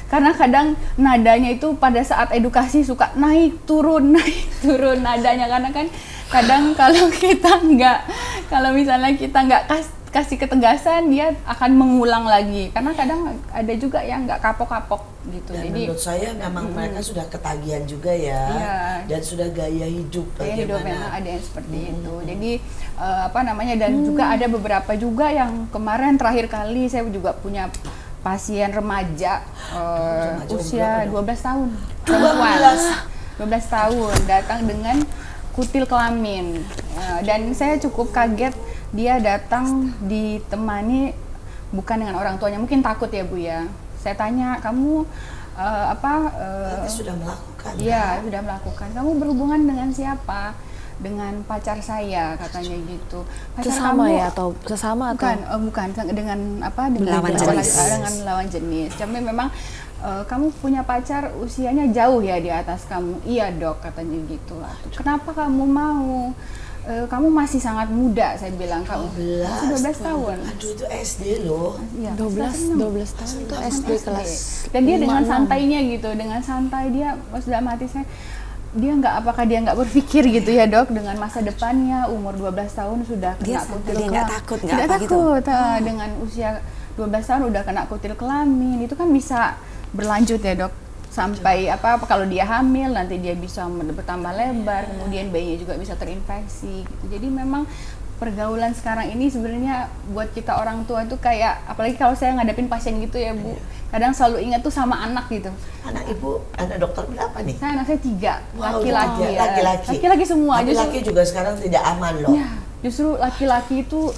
Karena kadang nadanya itu pada saat edukasi suka naik turun nadanya, karena kan kadang kalau misalnya kita nggak kasih ketegasan, dia akan mengulang lagi, karena kadang ada juga yang nggak kapok-kapok gitu. Dan jadi menurut saya memang mereka sudah ketagihan juga ya, dan sudah gaya hidup memang ada yang seperti itu. Jadi dan juga ada beberapa juga yang kemarin terakhir kali saya juga punya pasien remaja, usia 12 tahun, perempuan 12 tahun, datang dengan kutil kelamin, dan saya cukup kaget. Dia datang ditemani bukan dengan orang tuanya, mungkin takut ya Bu ya. Saya tanya, kamu sudah melakukan? Iya, sudah melakukan. Kamu berhubungan dengan siapa? Dengan pacar saya, katanya gitu. Pacar Sesama kamu, ya atau sesama atau? Bukan dengan dengan lawan jenis. Tapi memang kamu punya pacar usianya jauh ya di atas kamu. Iya Dok, katanya gitu. Kenapa kamu mau? Kamu masih sangat muda, saya bilang. Kamu masih 12 tahun. Aduh, itu SD loh. Ya, 12 tahun itu SD kelas. Dan dia dengan santainya gitu, dengan santai dia, sudah mati saya. Apakah dia nggak berpikir gitu ya Dok, dengan masa depannya, umur 12 tahun sudah kena kutil kelamin. Nggak takut, tidak takut. Dengan usia 12 tahun udah kena kutil kelamin, itu kan bisa berlanjut ya Dok, sampai kalau dia hamil nanti dia bisa bertambah lebar, kemudian bayinya juga bisa terinfeksi gitu. Jadi memang pergaulan sekarang ini sebenarnya buat kita orang tua itu kayak, apalagi kalau saya ngadepin pasien gitu ya Bu, kadang selalu ingat tuh sama anak gitu. Anak Ibu, anak dokter berapa nih? Anak saya 3, laki-laki. Laki-laki semua. Laki-laki juga sekarang tidak aman loh. Ya, justru laki-laki itu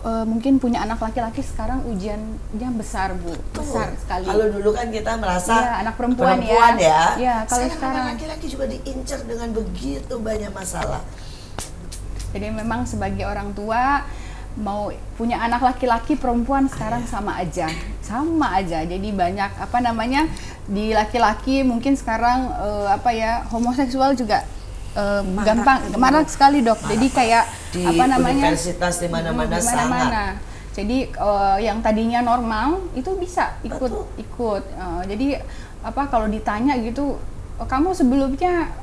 mungkin punya anak laki-laki sekarang ujiannya besar Bu, besar sekali. Kalau dulu kan kita merasa anak perempuan ya. Ya, kalau sekarang laki-laki juga diincar dengan begitu banyak masalah. Jadi memang sebagai orang tua mau punya anak laki-laki perempuan sekarang sama aja. Jadi banyak di laki-laki mungkin sekarang homoseksual juga gampang marah sekali Dok. Jadi kayak di universitas di mana-mana sangat. Jadi yang tadinya normal itu bisa ikut. Jadi kalau ditanya gitu, kamu sebelumnya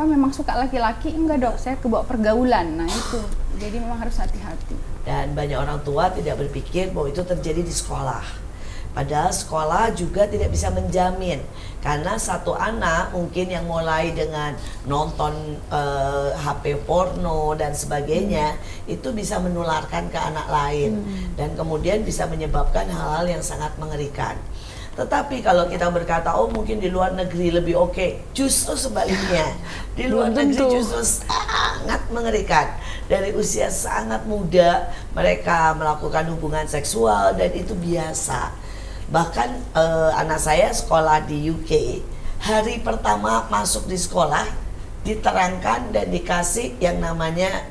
memang suka laki-laki? Enggak Dok, saya kebawa pergaulan. Nah itu, jadi memang harus hati-hati. Dan banyak orang tua tidak berpikir bahwa itu terjadi di sekolah. Padahal sekolah juga tidak bisa menjamin, karena satu anak mungkin yang mulai dengan nonton HP porno dan sebagainya, itu bisa menularkan ke anak lain, dan kemudian bisa menyebabkan hal-hal yang sangat mengerikan. Tetapi kalau kita berkata, oh mungkin di luar negeri lebih oke, justru sebaliknya. Di luar negeri justru sangat mengerikan. Dari usia sangat muda mereka melakukan hubungan seksual dan itu biasa. Bahkan anak saya sekolah di UK, hari pertama masuk di sekolah diterangkan dan dikasih yang namanya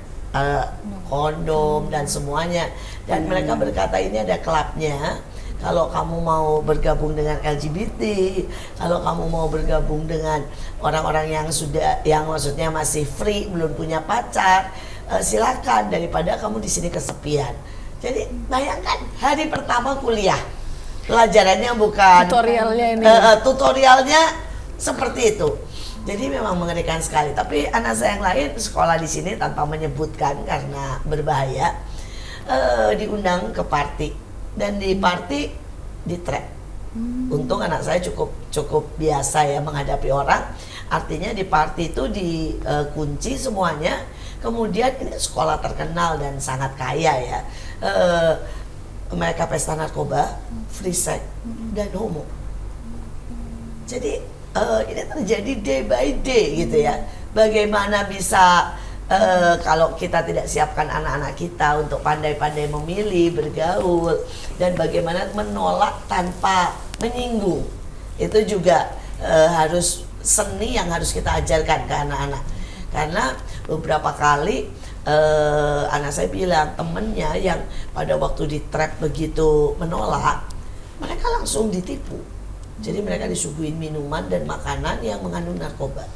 kondom dan semuanya. Dan mereka berkata ini ada klubnya. Kalau kamu mau bergabung dengan LGBT, kalau kamu mau bergabung dengan orang-orang yang maksudnya masih free, belum punya pacar, silakan, daripada kamu di sini kesepian. Jadi bayangkan hari pertama kuliah, pelajarannya bukan Tutorialnya ini. tutorialnya seperti itu. Jadi memang mengerikan sekali. Tapi anak saya yang lain sekolah di sini tanpa menyebutkan karena berbahaya, diundang ke party dan di party di trap. Untung anak saya cukup biasa ya menghadapi orang. Artinya di party itu dikunci semuanya. Kemudian ini sekolah terkenal dan sangat kaya ya. Mereka pesta narkoba, free sex dan homo. Jadi ini terjadi day by day gitu ya. Bagaimana bisa kalau kita tidak siapkan anak-anak kita untuk pandai-pandai memilih, bergaul, dan bagaimana menolak tanpa menyinggung. Itu juga harus seni yang harus kita ajarkan ke anak-anak. Karena beberapa kali anak saya bilang temennya yang pada waktu di trap begitu menolak, mereka langsung ditipu. Jadi mereka disuguhin minuman dan makanan yang mengandung narkoba.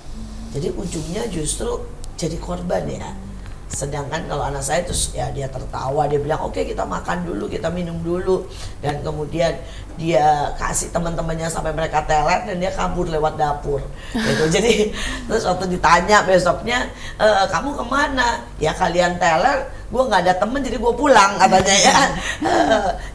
Jadi ujungnya justru jadi korban ya. Sedangkan kalau anak saya terus ya dia tertawa, dia bilang oke, kita makan dulu, kita minum dulu, dan kemudian dia kasih teman-temannya sampai mereka teler dan dia kabur lewat dapur gitu. Jadi terus waktu ditanya besoknya, kamu kemana? Ya kalian teler, gue nggak ada temen jadi gue pulang katanya ya.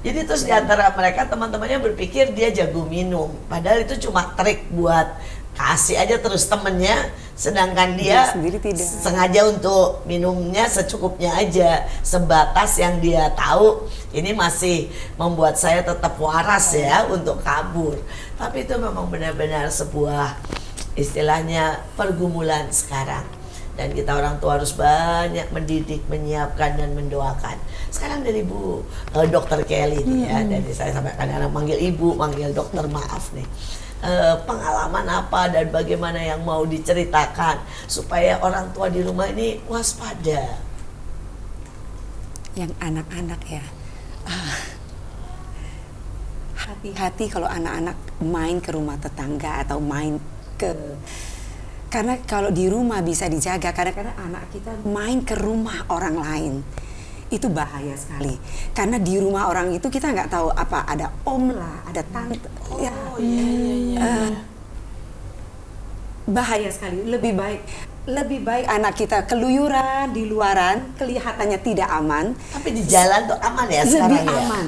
Jadi terus diantara mereka teman-temannya berpikir dia jago minum, padahal itu cuma trik buat kasih aja terus temennya, sedangkan dia sendiri tidak. Sengaja untuk minumnya secukupnya aja, sebatas yang dia tahu. Ini masih membuat saya tetap waras ya untuk kabur. Tapi itu memang benar-benar sebuah istilahnya pergumulan sekarang, dan kita orang tua harus banyak mendidik, menyiapkan dan mendoakan. Sekarang dari Bu Dokter Kelly nih ya, dari saya sampai kadang-kadang manggil ibu, manggil dokter, maaf nih. Pengalaman apa dan bagaimana yang mau diceritakan supaya orang tua di rumah ini waspada? Yang anak-anak ya, hati-hati kalau anak-anak main ke rumah tetangga atau main ke, karena kalau di rumah bisa dijaga, kadang-kadang anak kita main ke rumah orang lain itu bahaya sekali, karena di rumah orang itu kita nggak tahu apa, ada om lah, ada tante, bahaya sekali. Lebih baik anak kita keluyuran di luaran, kelihatannya tidak aman, Tapi di jalan tuh aman ya sekarang ya?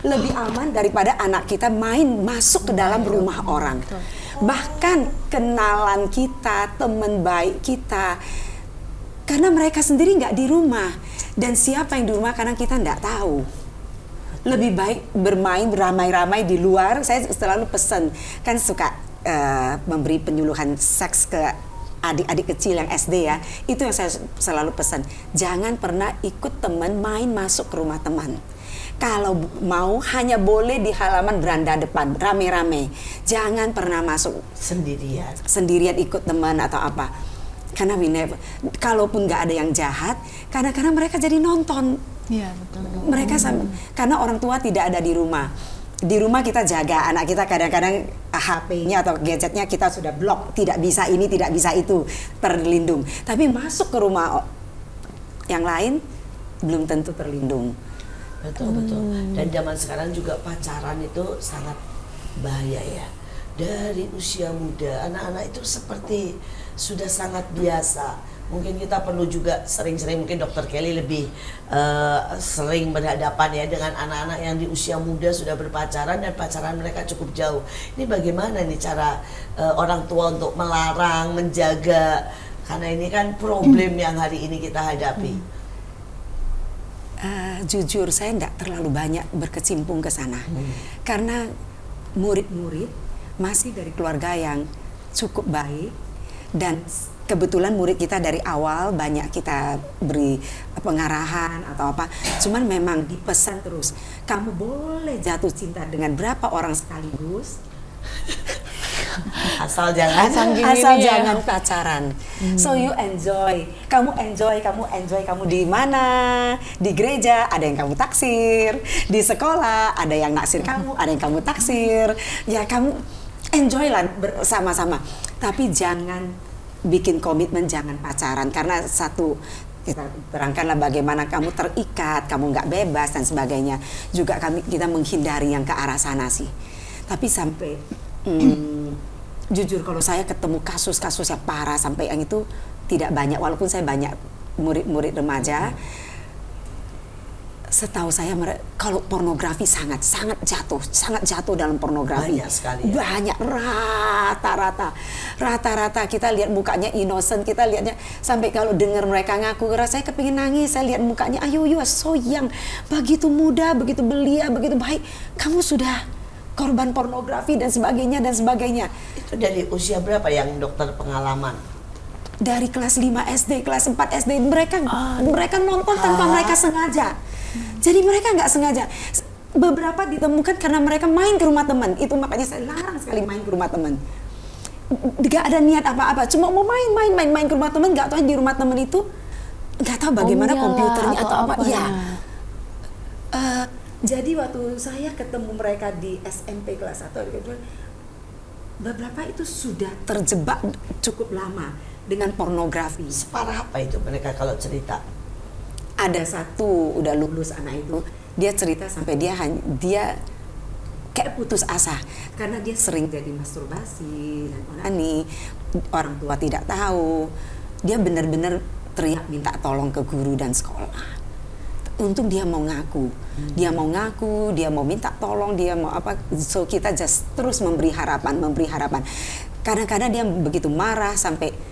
lebih aman daripada anak kita main masuk ke dalam rumah orang. Bahkan kenalan kita, teman baik kita, karena mereka sendiri nggak di rumah, dan siapa yang di rumah kadang kita nggak tahu. Lebih baik bermain beramai-ramai di luar. Saya selalu pesan, kan suka memberi penyuluhan seks ke adik-adik kecil yang SD ya, itu yang saya selalu pesan, jangan pernah ikut teman main masuk ke rumah teman. Kalau mau hanya boleh di halaman beranda depan rame-rame, jangan pernah masuk sendirian ikut teman atau apa. Karena kalaupun nggak ada yang jahat, kadang-kadang mereka jadi nonton. Iya, betul. Mereka karena orang tua tidak ada di rumah. Di rumah kita jaga anak kita, kadang-kadang HP-nya atau gadgetnya kita sudah blok, tidak bisa ini, tidak bisa itu, terlindung. Tapi masuk ke rumah yang lain belum tentu terlindung. Betul. Dan zaman sekarang juga pacaran itu sangat bahaya ya. Dari usia muda, anak-anak itu seperti sudah sangat biasa. Mungkin kita perlu juga sering-sering, mungkin Dokter Kelly lebih sering berhadapan ya dengan anak-anak yang di usia muda sudah berpacaran dan pacaran mereka cukup jauh. Ini bagaimana nih cara orang tua untuk melarang, menjaga, karena ini kan problem yang hari ini kita hadapi. Jujur saya tidak terlalu banyak berkecimpung ke sana, karena murid-murid masih dari keluarga yang cukup baik, dan kebetulan murid kita dari awal banyak kita beri pengarahan atau apa. Cuman memang dipesan terus, kamu boleh jatuh cinta dengan berapa orang sekaligus, asal jangan jangan pacaran. So you enjoy, kamu di mana? Di gereja ada yang kamu taksir, di sekolah ada yang naksir kamu, ada yang kamu taksir. Ya kamu enjoy lah bersama-sama. Tapi jangan bikin komitmen, jangan pacaran, karena satu kita terangkanlah bagaimana kamu terikat, kamu nggak bebas dan sebagainya. Juga kita menghindari yang ke arah sana sih. Tapi sampai jujur kalau saya ketemu kasus-kasus yang parah sampai yang itu tidak banyak, walaupun saya banyak murid-murid remaja. Setahu saya kalau pornografi sangat jatuh dalam pornografi. Banyak sekali ya. Banyak, rata-rata kita lihat mukanya innocent, kita lihatnya sampai kalau dengar mereka ngaku, rasanya kepingin nangis. Saya lihat mukanya, ayo so young, begitu muda, begitu belia, begitu baik, kamu sudah korban pornografi dan sebagainya. Itu dari usia berapa yang dokter pengalaman? Dari kelas 5 SD, kelas 4 SD, mereka nonton tanpa mereka sengaja. Jadi mereka nggak sengaja. Beberapa ditemukan karena mereka main ke rumah teman. Itu makanya saya larang sekali main ke rumah teman. Nggak ada niat apa-apa, cuma mau main ke rumah teman. Nggak tahu di rumah teman itu nggak tahu bagaimana komputernya atau apa. Iya. Jadi waktu saya ketemu mereka di SMP kelas 1, beberapa itu sudah terjebak cukup lama dengan pornografi. Separah apa itu mereka kalau cerita? Ada satu udah lulus anak itu, dia cerita sampai dia kayak putus asa karena dia sering jadi masturbasi dan onani, orang tua tidak tahu. Dia benar-benar teriak minta tolong ke guru dan sekolah. Untung dia mau ngaku, dia mau minta tolong, dia mau apa. So kita just terus memberi harapan. Kadang-kadang dia begitu marah sampai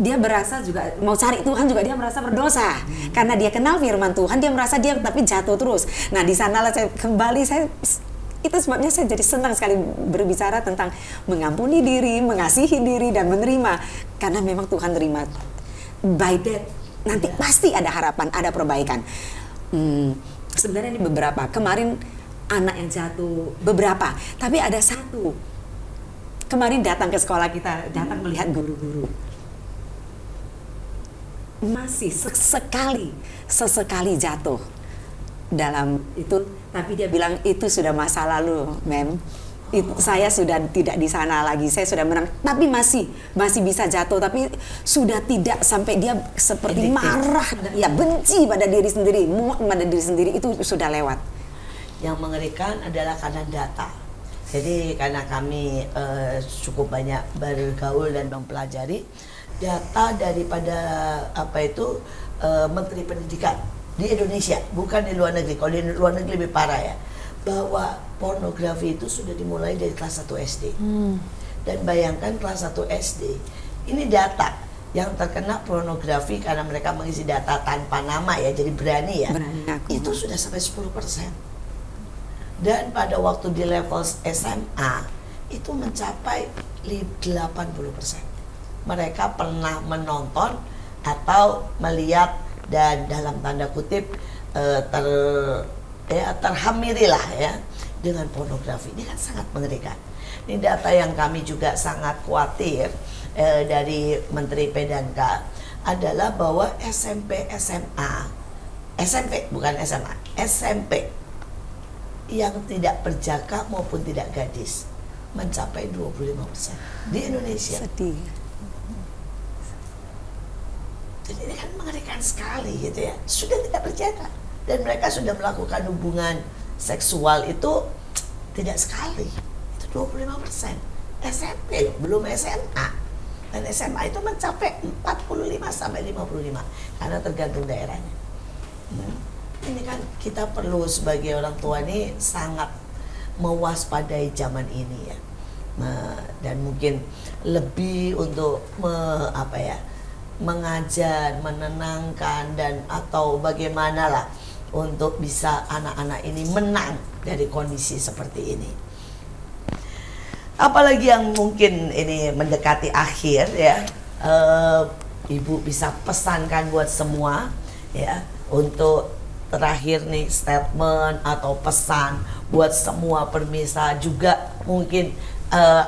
dia berasa juga mau cari Tuhan, juga dia merasa berdosa karena dia kenal firman Tuhan, dia merasa dia tapi jatuh terus. Nah di sanalah saya kembali, itu sebabnya saya jadi senang sekali berbicara tentang mengampuni diri, mengasihi diri dan menerima, karena memang Tuhan terima. By that nanti pasti ada harapan, ada perbaikan. Sebenarnya ini beberapa kemarin anak yang jatuh beberapa, tapi ada satu kemarin datang ke sekolah kita, datang melihat guru-guru. Masih sesekali jatuh dalam itu, tapi dia bilang itu sudah masa lalu, mem. Saya sudah tidak di sana lagi, saya sudah menang, tapi masih bisa jatuh, tapi sudah tidak sampai dia seperti marah, ya benci pada diri sendiri, muak pada diri sendiri, itu sudah lewat. Yang mengerikan adalah karena data. Jadi karena kami cukup banyak bergaul dan mempelajari data daripada Menteri Pendidikan di Indonesia, bukan di luar negeri. Kalau di luar negeri lebih parah ya, bahwa pornografi itu sudah dimulai dari kelas 1 SD. Dan bayangkan kelas 1 SD, ini data yang terkena pornografi karena mereka mengisi data tanpa nama ya, jadi berani ya. Itu sudah sampai 10%. Dan pada waktu di level SMA itu mencapai 80%. Mereka pernah menonton atau melihat dan dalam tanda kutip terhamirilah ya dengan pornografi. Ini kan sangat mengerikan. Ini data yang kami juga sangat khawatir dari Menteri Pedanka adalah bahwa SMP bukan SMA, SMP yang tidak berjaka maupun tidak gadis mencapai 25% di Indonesia. Sedih. Jadi ini kan mengerikan sekali gitu ya. Sudah tidak berjaga dan mereka sudah melakukan hubungan seksual itu tidak sekali. Itu 25%. SMP loh, belum SMA. Dan SMA itu mencapai 45 sampai 55 karena tergantung daerahnya. Ini kan kita perlu sebagai orang tua ini sangat mewaspadai zaman ini ya. Dan mungkin lebih untuk mengajar, menenangkan dan atau bagaimana lah untuk bisa anak-anak ini menang dari kondisi seperti ini. Apalagi yang mungkin ini mendekati akhir ya, Ibu bisa pesankan buat semua ya, untuk terakhir nih statement atau pesan buat semua pemirsa, juga mungkin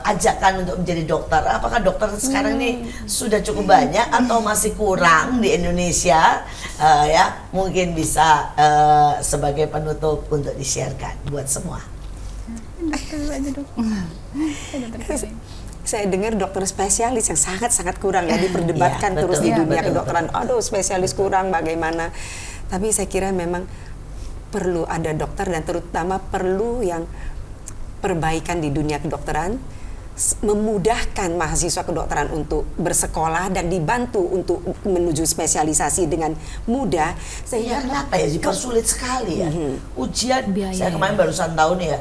ajakan untuk menjadi dokter. Apakah dokter sekarang ini sudah cukup banyak atau masih kurang di Indonesia? Ya, mungkin bisa sebagai penutup untuk di-sharekan buat semua. saya dengar dokter spesialis yang sangat-sangat kurang ya, diperdebatkan Iya, terus betul. di dunia Betul, kedokteran. Aduh, spesialis kurang bagaimana. Tapi saya kira memang perlu ada dokter dan terutama perlu yang perbaikan di dunia kedokteran, memudahkan mahasiswa kedokteran untuk bersekolah dan dibantu untuk menuju spesialisasi dengan mudah Iya, sehingga kenapa ya dipersulit sekali ya? Ujian, Biaya, saya kemarin barusan tahu nih ya,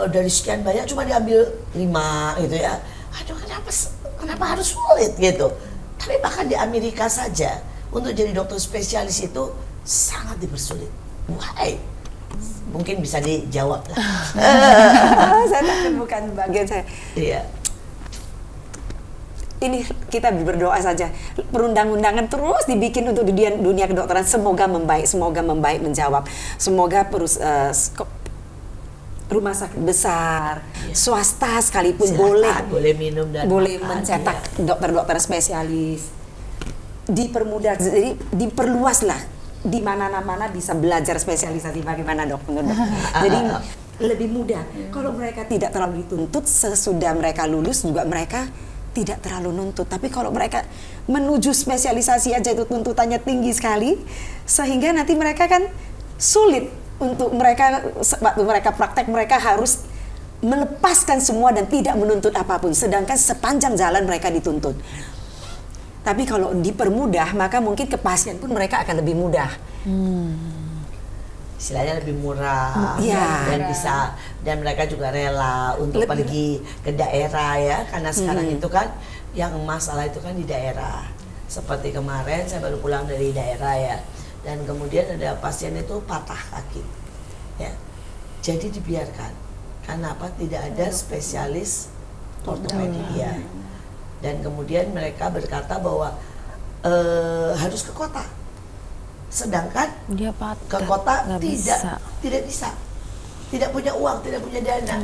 dari sekian banyak cuma diambil 5 gitu ya. Aduh, kenapa harus sulit gitu? Tapi bahkan di Amerika saja untuk jadi dokter spesialis itu sangat dipersulit. Why? Mungkin bisa dijawab lah. saya takut bukan bagian saya. Iya. Ini kita berdoa saja, perundang-undangan terus dibikin untuk dunia kedokteran, semoga membaik menjawab, semoga rumah sakit besar, swasta sekalipun Silakan, boleh minum dan boleh makan, mencetak iya. dokter-dokter spesialis, dipermudah, jadi diperluaslah di mana-mana bisa belajar spesialisasi bagaimana dok menurut dok. Jadi lebih mudah. Kalau mereka tidak terlalu dituntut, sesudah mereka lulus juga mereka tidak terlalu nuntut. Tapi kalau mereka menuju spesialisasi aja itu tuntutannya tinggi sekali, sehingga nanti mereka kan sulit untuk mereka, waktu mereka praktek mereka harus melepaskan semua dan tidak menuntut apapun. Sedangkan sepanjang jalan mereka dituntut. Tapi kalau dipermudah, maka mungkin ke pasien pun mereka akan lebih mudah. Istilahnya lebih murah, Iya. dan bisa, dan mereka juga rela untuk Lebih- pergi ke daerah ya, karena sekarang itu kan yang masalah itu kan di daerah. Seperti kemarin saya baru pulang dari daerah ya, dan kemudian ada pasien itu patah kaki, ya, jadi dibiarkan. Karena apa? Tidak ada spesialis ortopedi ya. Dan kemudian mereka berkata bahwa harus ke kota, sedangkan Dia patah. ke kota nggak tidak bisa, tidak punya uang, tidak punya dana.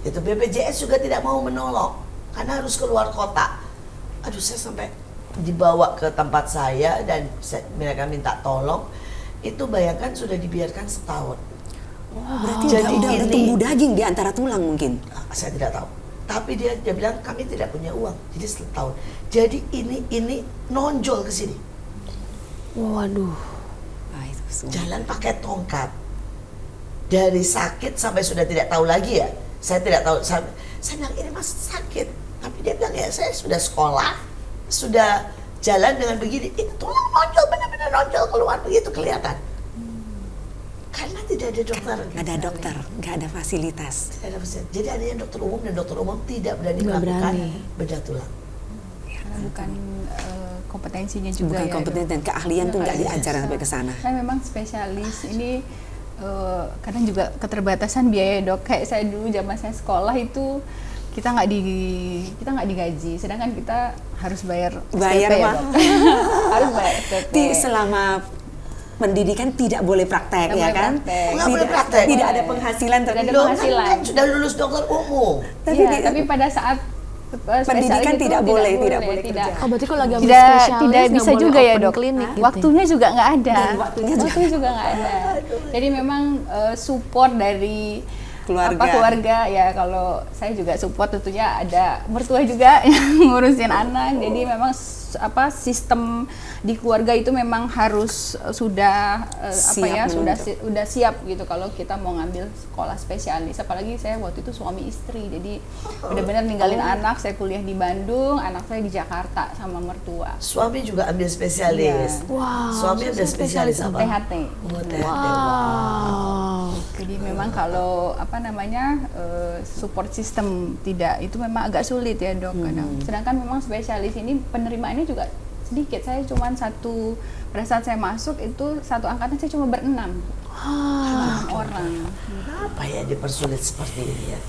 Itu BPJS juga tidak mau menolong karena harus keluar kota. Aduh, saya sampai dibawa ke tempat saya dan mereka minta tolong. Itu bayangkan sudah dibiarkan setahun. Berarti Jadi udah ini- tumbuh daging di antara tulang mungkin. Saya tidak tahu. Tapi dia bilang kami tidak punya uang. Jadi setahun. Jadi ini nonjol ke sini. Waduh. Wah, itu semua. Jalan pakai tongkat. Dari sakit sampai sudah tidak tahu lagi ya. Saya tidak tahu. Saya bilang ini masih sakit. Tapi dia bilang ya saya sudah sekolah, sudah jalan dengan begini. Itu tulang nonjol, benar-benar nonjol keluar begitu kelihatan. Karena tidak ada dokter. Nggak ada dokter, nggak ada fasilitas. Tidak ada fasilitas. Jadi adanya dokter umum dan dokter umum tidak berani Nggak melakukan berani. bedah tulang. Karena bukan kompetensinya juga Bukan ya, kompeten dan keahlian tuh nggak Iya. diajar sampai ke sana. Kan memang spesialis ini kadang juga keterbatasan biaya dok. Kayak saya dulu zaman saya sekolah itu kita nggak digaji, sedangkan kita harus bayar Bayar, SPP ya, Mak. Dok. Harus bayar SPP. Selama pendidikan tidak boleh praktek Nggak ya boleh kan? praktek. Nggak boleh praktek. Tidak ada penghasilan Tidak ada tertentu. Loh, penghasilan. kan sudah lulus dokter umum. Tapi Iya, di- tapi pada saat Pendidikan spesialis itu tidak boleh kerja. Oh, berarti kalau lagi ambil tidak spesialis tidak nggak bisa boleh juga ya open dok. klinik gitu. Waktunya juga nggak ada. Dan waktunya juga. nggak ada. Jadi memang support dari Keluarga. keluarga ya. Kalau saya juga support tentunya ada mertua juga yang ngurusin anak. Jadi memang sistem di keluarga itu memang harus sudah Siap sudah siap gitu kalau kita mau ngambil sekolah spesialis. Apalagi saya waktu itu suami istri, jadi benar-benar ninggalin anak. Saya kuliah di Bandung, anak saya di Jakarta sama mertua. Suami juga ambil spesialis. Wow, Suami ambil spesialis apa? THT. Oh, THT. Wow. Jadi memang kalau support system tidak, itu memang agak sulit ya dok kadang. Sedangkan memang spesialis ini penerimaannya juga sedikit. Saya cuma pada saat saya masuk itu satu angkatan saya cuma berenam orang. Kenapa ya dipersulit seperti ini ya?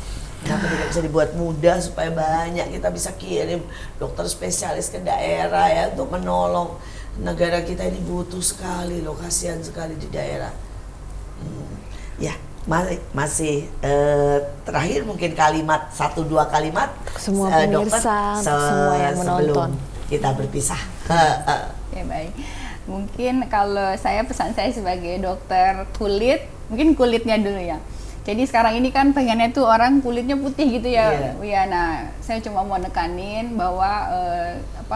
Kenapa tidak bisa dibuat mudah supaya banyak kita bisa kirim dokter spesialis ke daerah ya untuk menolong negara kita ini butuh sekali loh, kasihan sekali di daerah. Ya, masih terakhir mungkin kalimat 1-2 kalimat Semua dokter, pemirsa, untuk semua yang menonton. sebelum kita berpisah. Ya baik. Mungkin kalau pesan saya sebagai dokter kulit, mungkin kulitnya dulu ya. Jadi sekarang ini kan pengennya tuh orang kulitnya putih gitu ya. Iya. Ya, nah saya cuma mau nekanin bahwa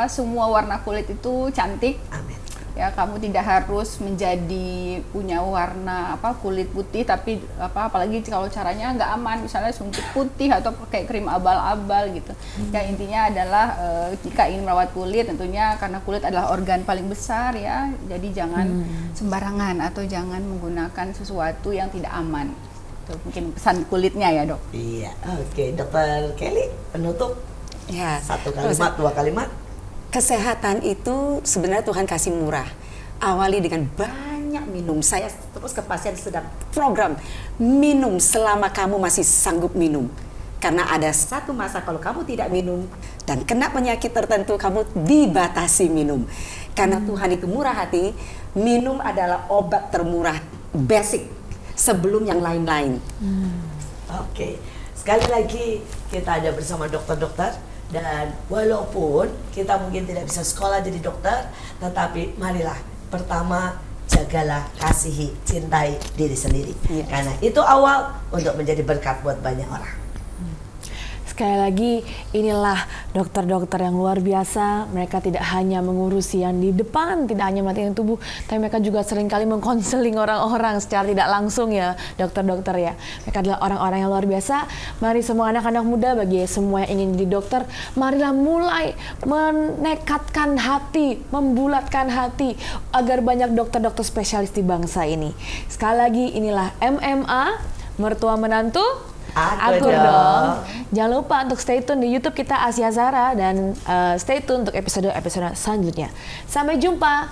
semua warna kulit itu cantik. Amin. Ya, kamu tidak harus menjadi punya warna kulit putih, tapi apalagi kalau caranya nggak aman, misalnya suntik putih atau pakai krim abal-abal gitu. Ya, intinya adalah jika ingin merawat kulit, tentunya karena kulit adalah organ paling besar ya, jadi jangan sembarangan atau jangan menggunakan sesuatu yang tidak aman. Itu mungkin pesan kulitnya ya, Dok. Iya, oke. Dokter Kelly, penutup Ya, 1 kalimat, 2 kalimat. kesehatan itu sebenarnya Tuhan kasih murah. Awali dengan banyak minum. Saya terus ke pasien sedang program minum selama kamu masih sanggup minum. Karena ada satu masa kalau kamu tidak minum dan kena penyakit tertentu, kamu dibatasi minum. Karena Tuhan itu murah hati, minum adalah obat termurah basic sebelum yang lain-lain. Oke, sekali lagi kita ada bersama dokter-dokter. Dan walaupun kita mungkin tidak bisa sekolah jadi dokter, tetapi marilah pertama jagalah, kasihi, cintai diri sendiri. Yes. Karena itu awal untuk menjadi berkat buat banyak orang. Sekali lagi, inilah dokter-dokter yang luar biasa. Mereka tidak hanya mengurusi yang di depan, tidak hanya melihat tubuh, tapi mereka juga seringkali mengkonseling orang-orang secara tidak langsung ya, dokter-dokter ya. Mereka adalah orang-orang yang luar biasa. Mari semua anak-anak muda, bagi semua yang ingin jadi dokter, marilah mulai menekatkan hati, membulatkan hati, agar banyak dokter-dokter spesialis di bangsa ini. Sekali lagi, inilah MMA, mertua menantu, Aku dong. Jangan lupa untuk stay tune di YouTube kita Asia Zara dan stay tune untuk episode-episode selanjutnya. Sampai jumpa.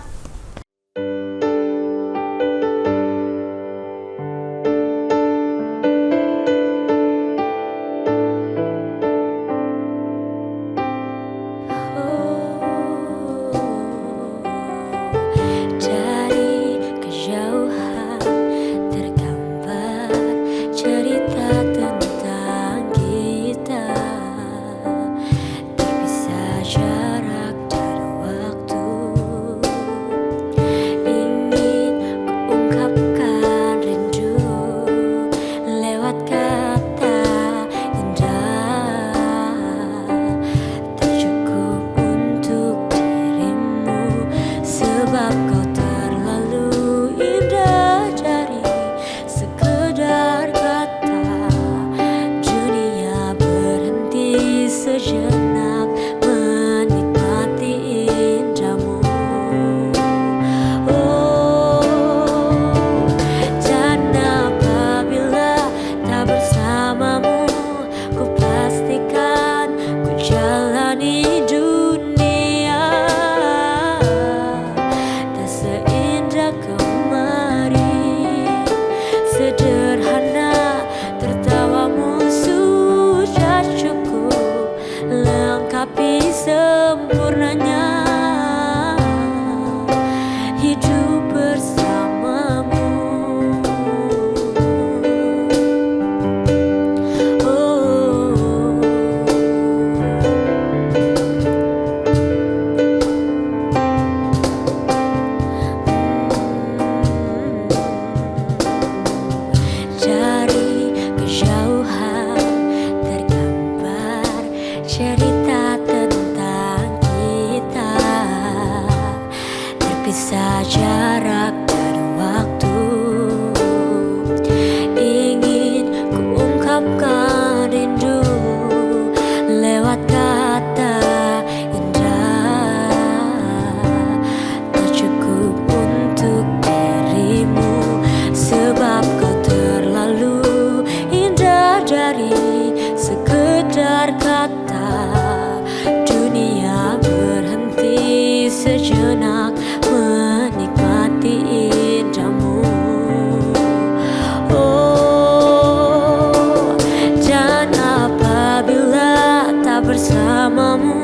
Dari kejauhan tergambar cerita tentang kita, terpisah jarak dan waktu. Ingin kuungkapkan rindu lewat kata indah, tak cukup untuk dirimu sebab kau terlalu indah dari sekedar kata. Dunia berhenti sejenak menikmati indahmu. Oh, dan apabila tak bersamamu, ku pastikan ku jalani dunia tak seindah kemarin. Sederhana, tertawamu sudah cukup lengkapi sempurnanya hidup bersamamu. Dari kejauhan tergambar cerita tentang kita, terpisah jarak dan waktu. Ingin kuungkapkan rindu lewat kata indah, tak cukup untuk dirimu sebab kau terlalu indah dari sekedar kata. Dunia berhenti sejenak menikmati indahmu. Oh, dan apabila tak bersamamu,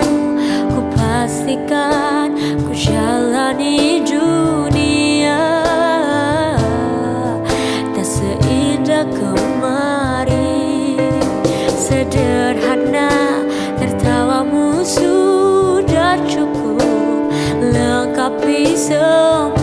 ku pastikan ku jalani dunia tak seindah kemarin. Sederhana, tertawamu sudah cukup lengkapi semua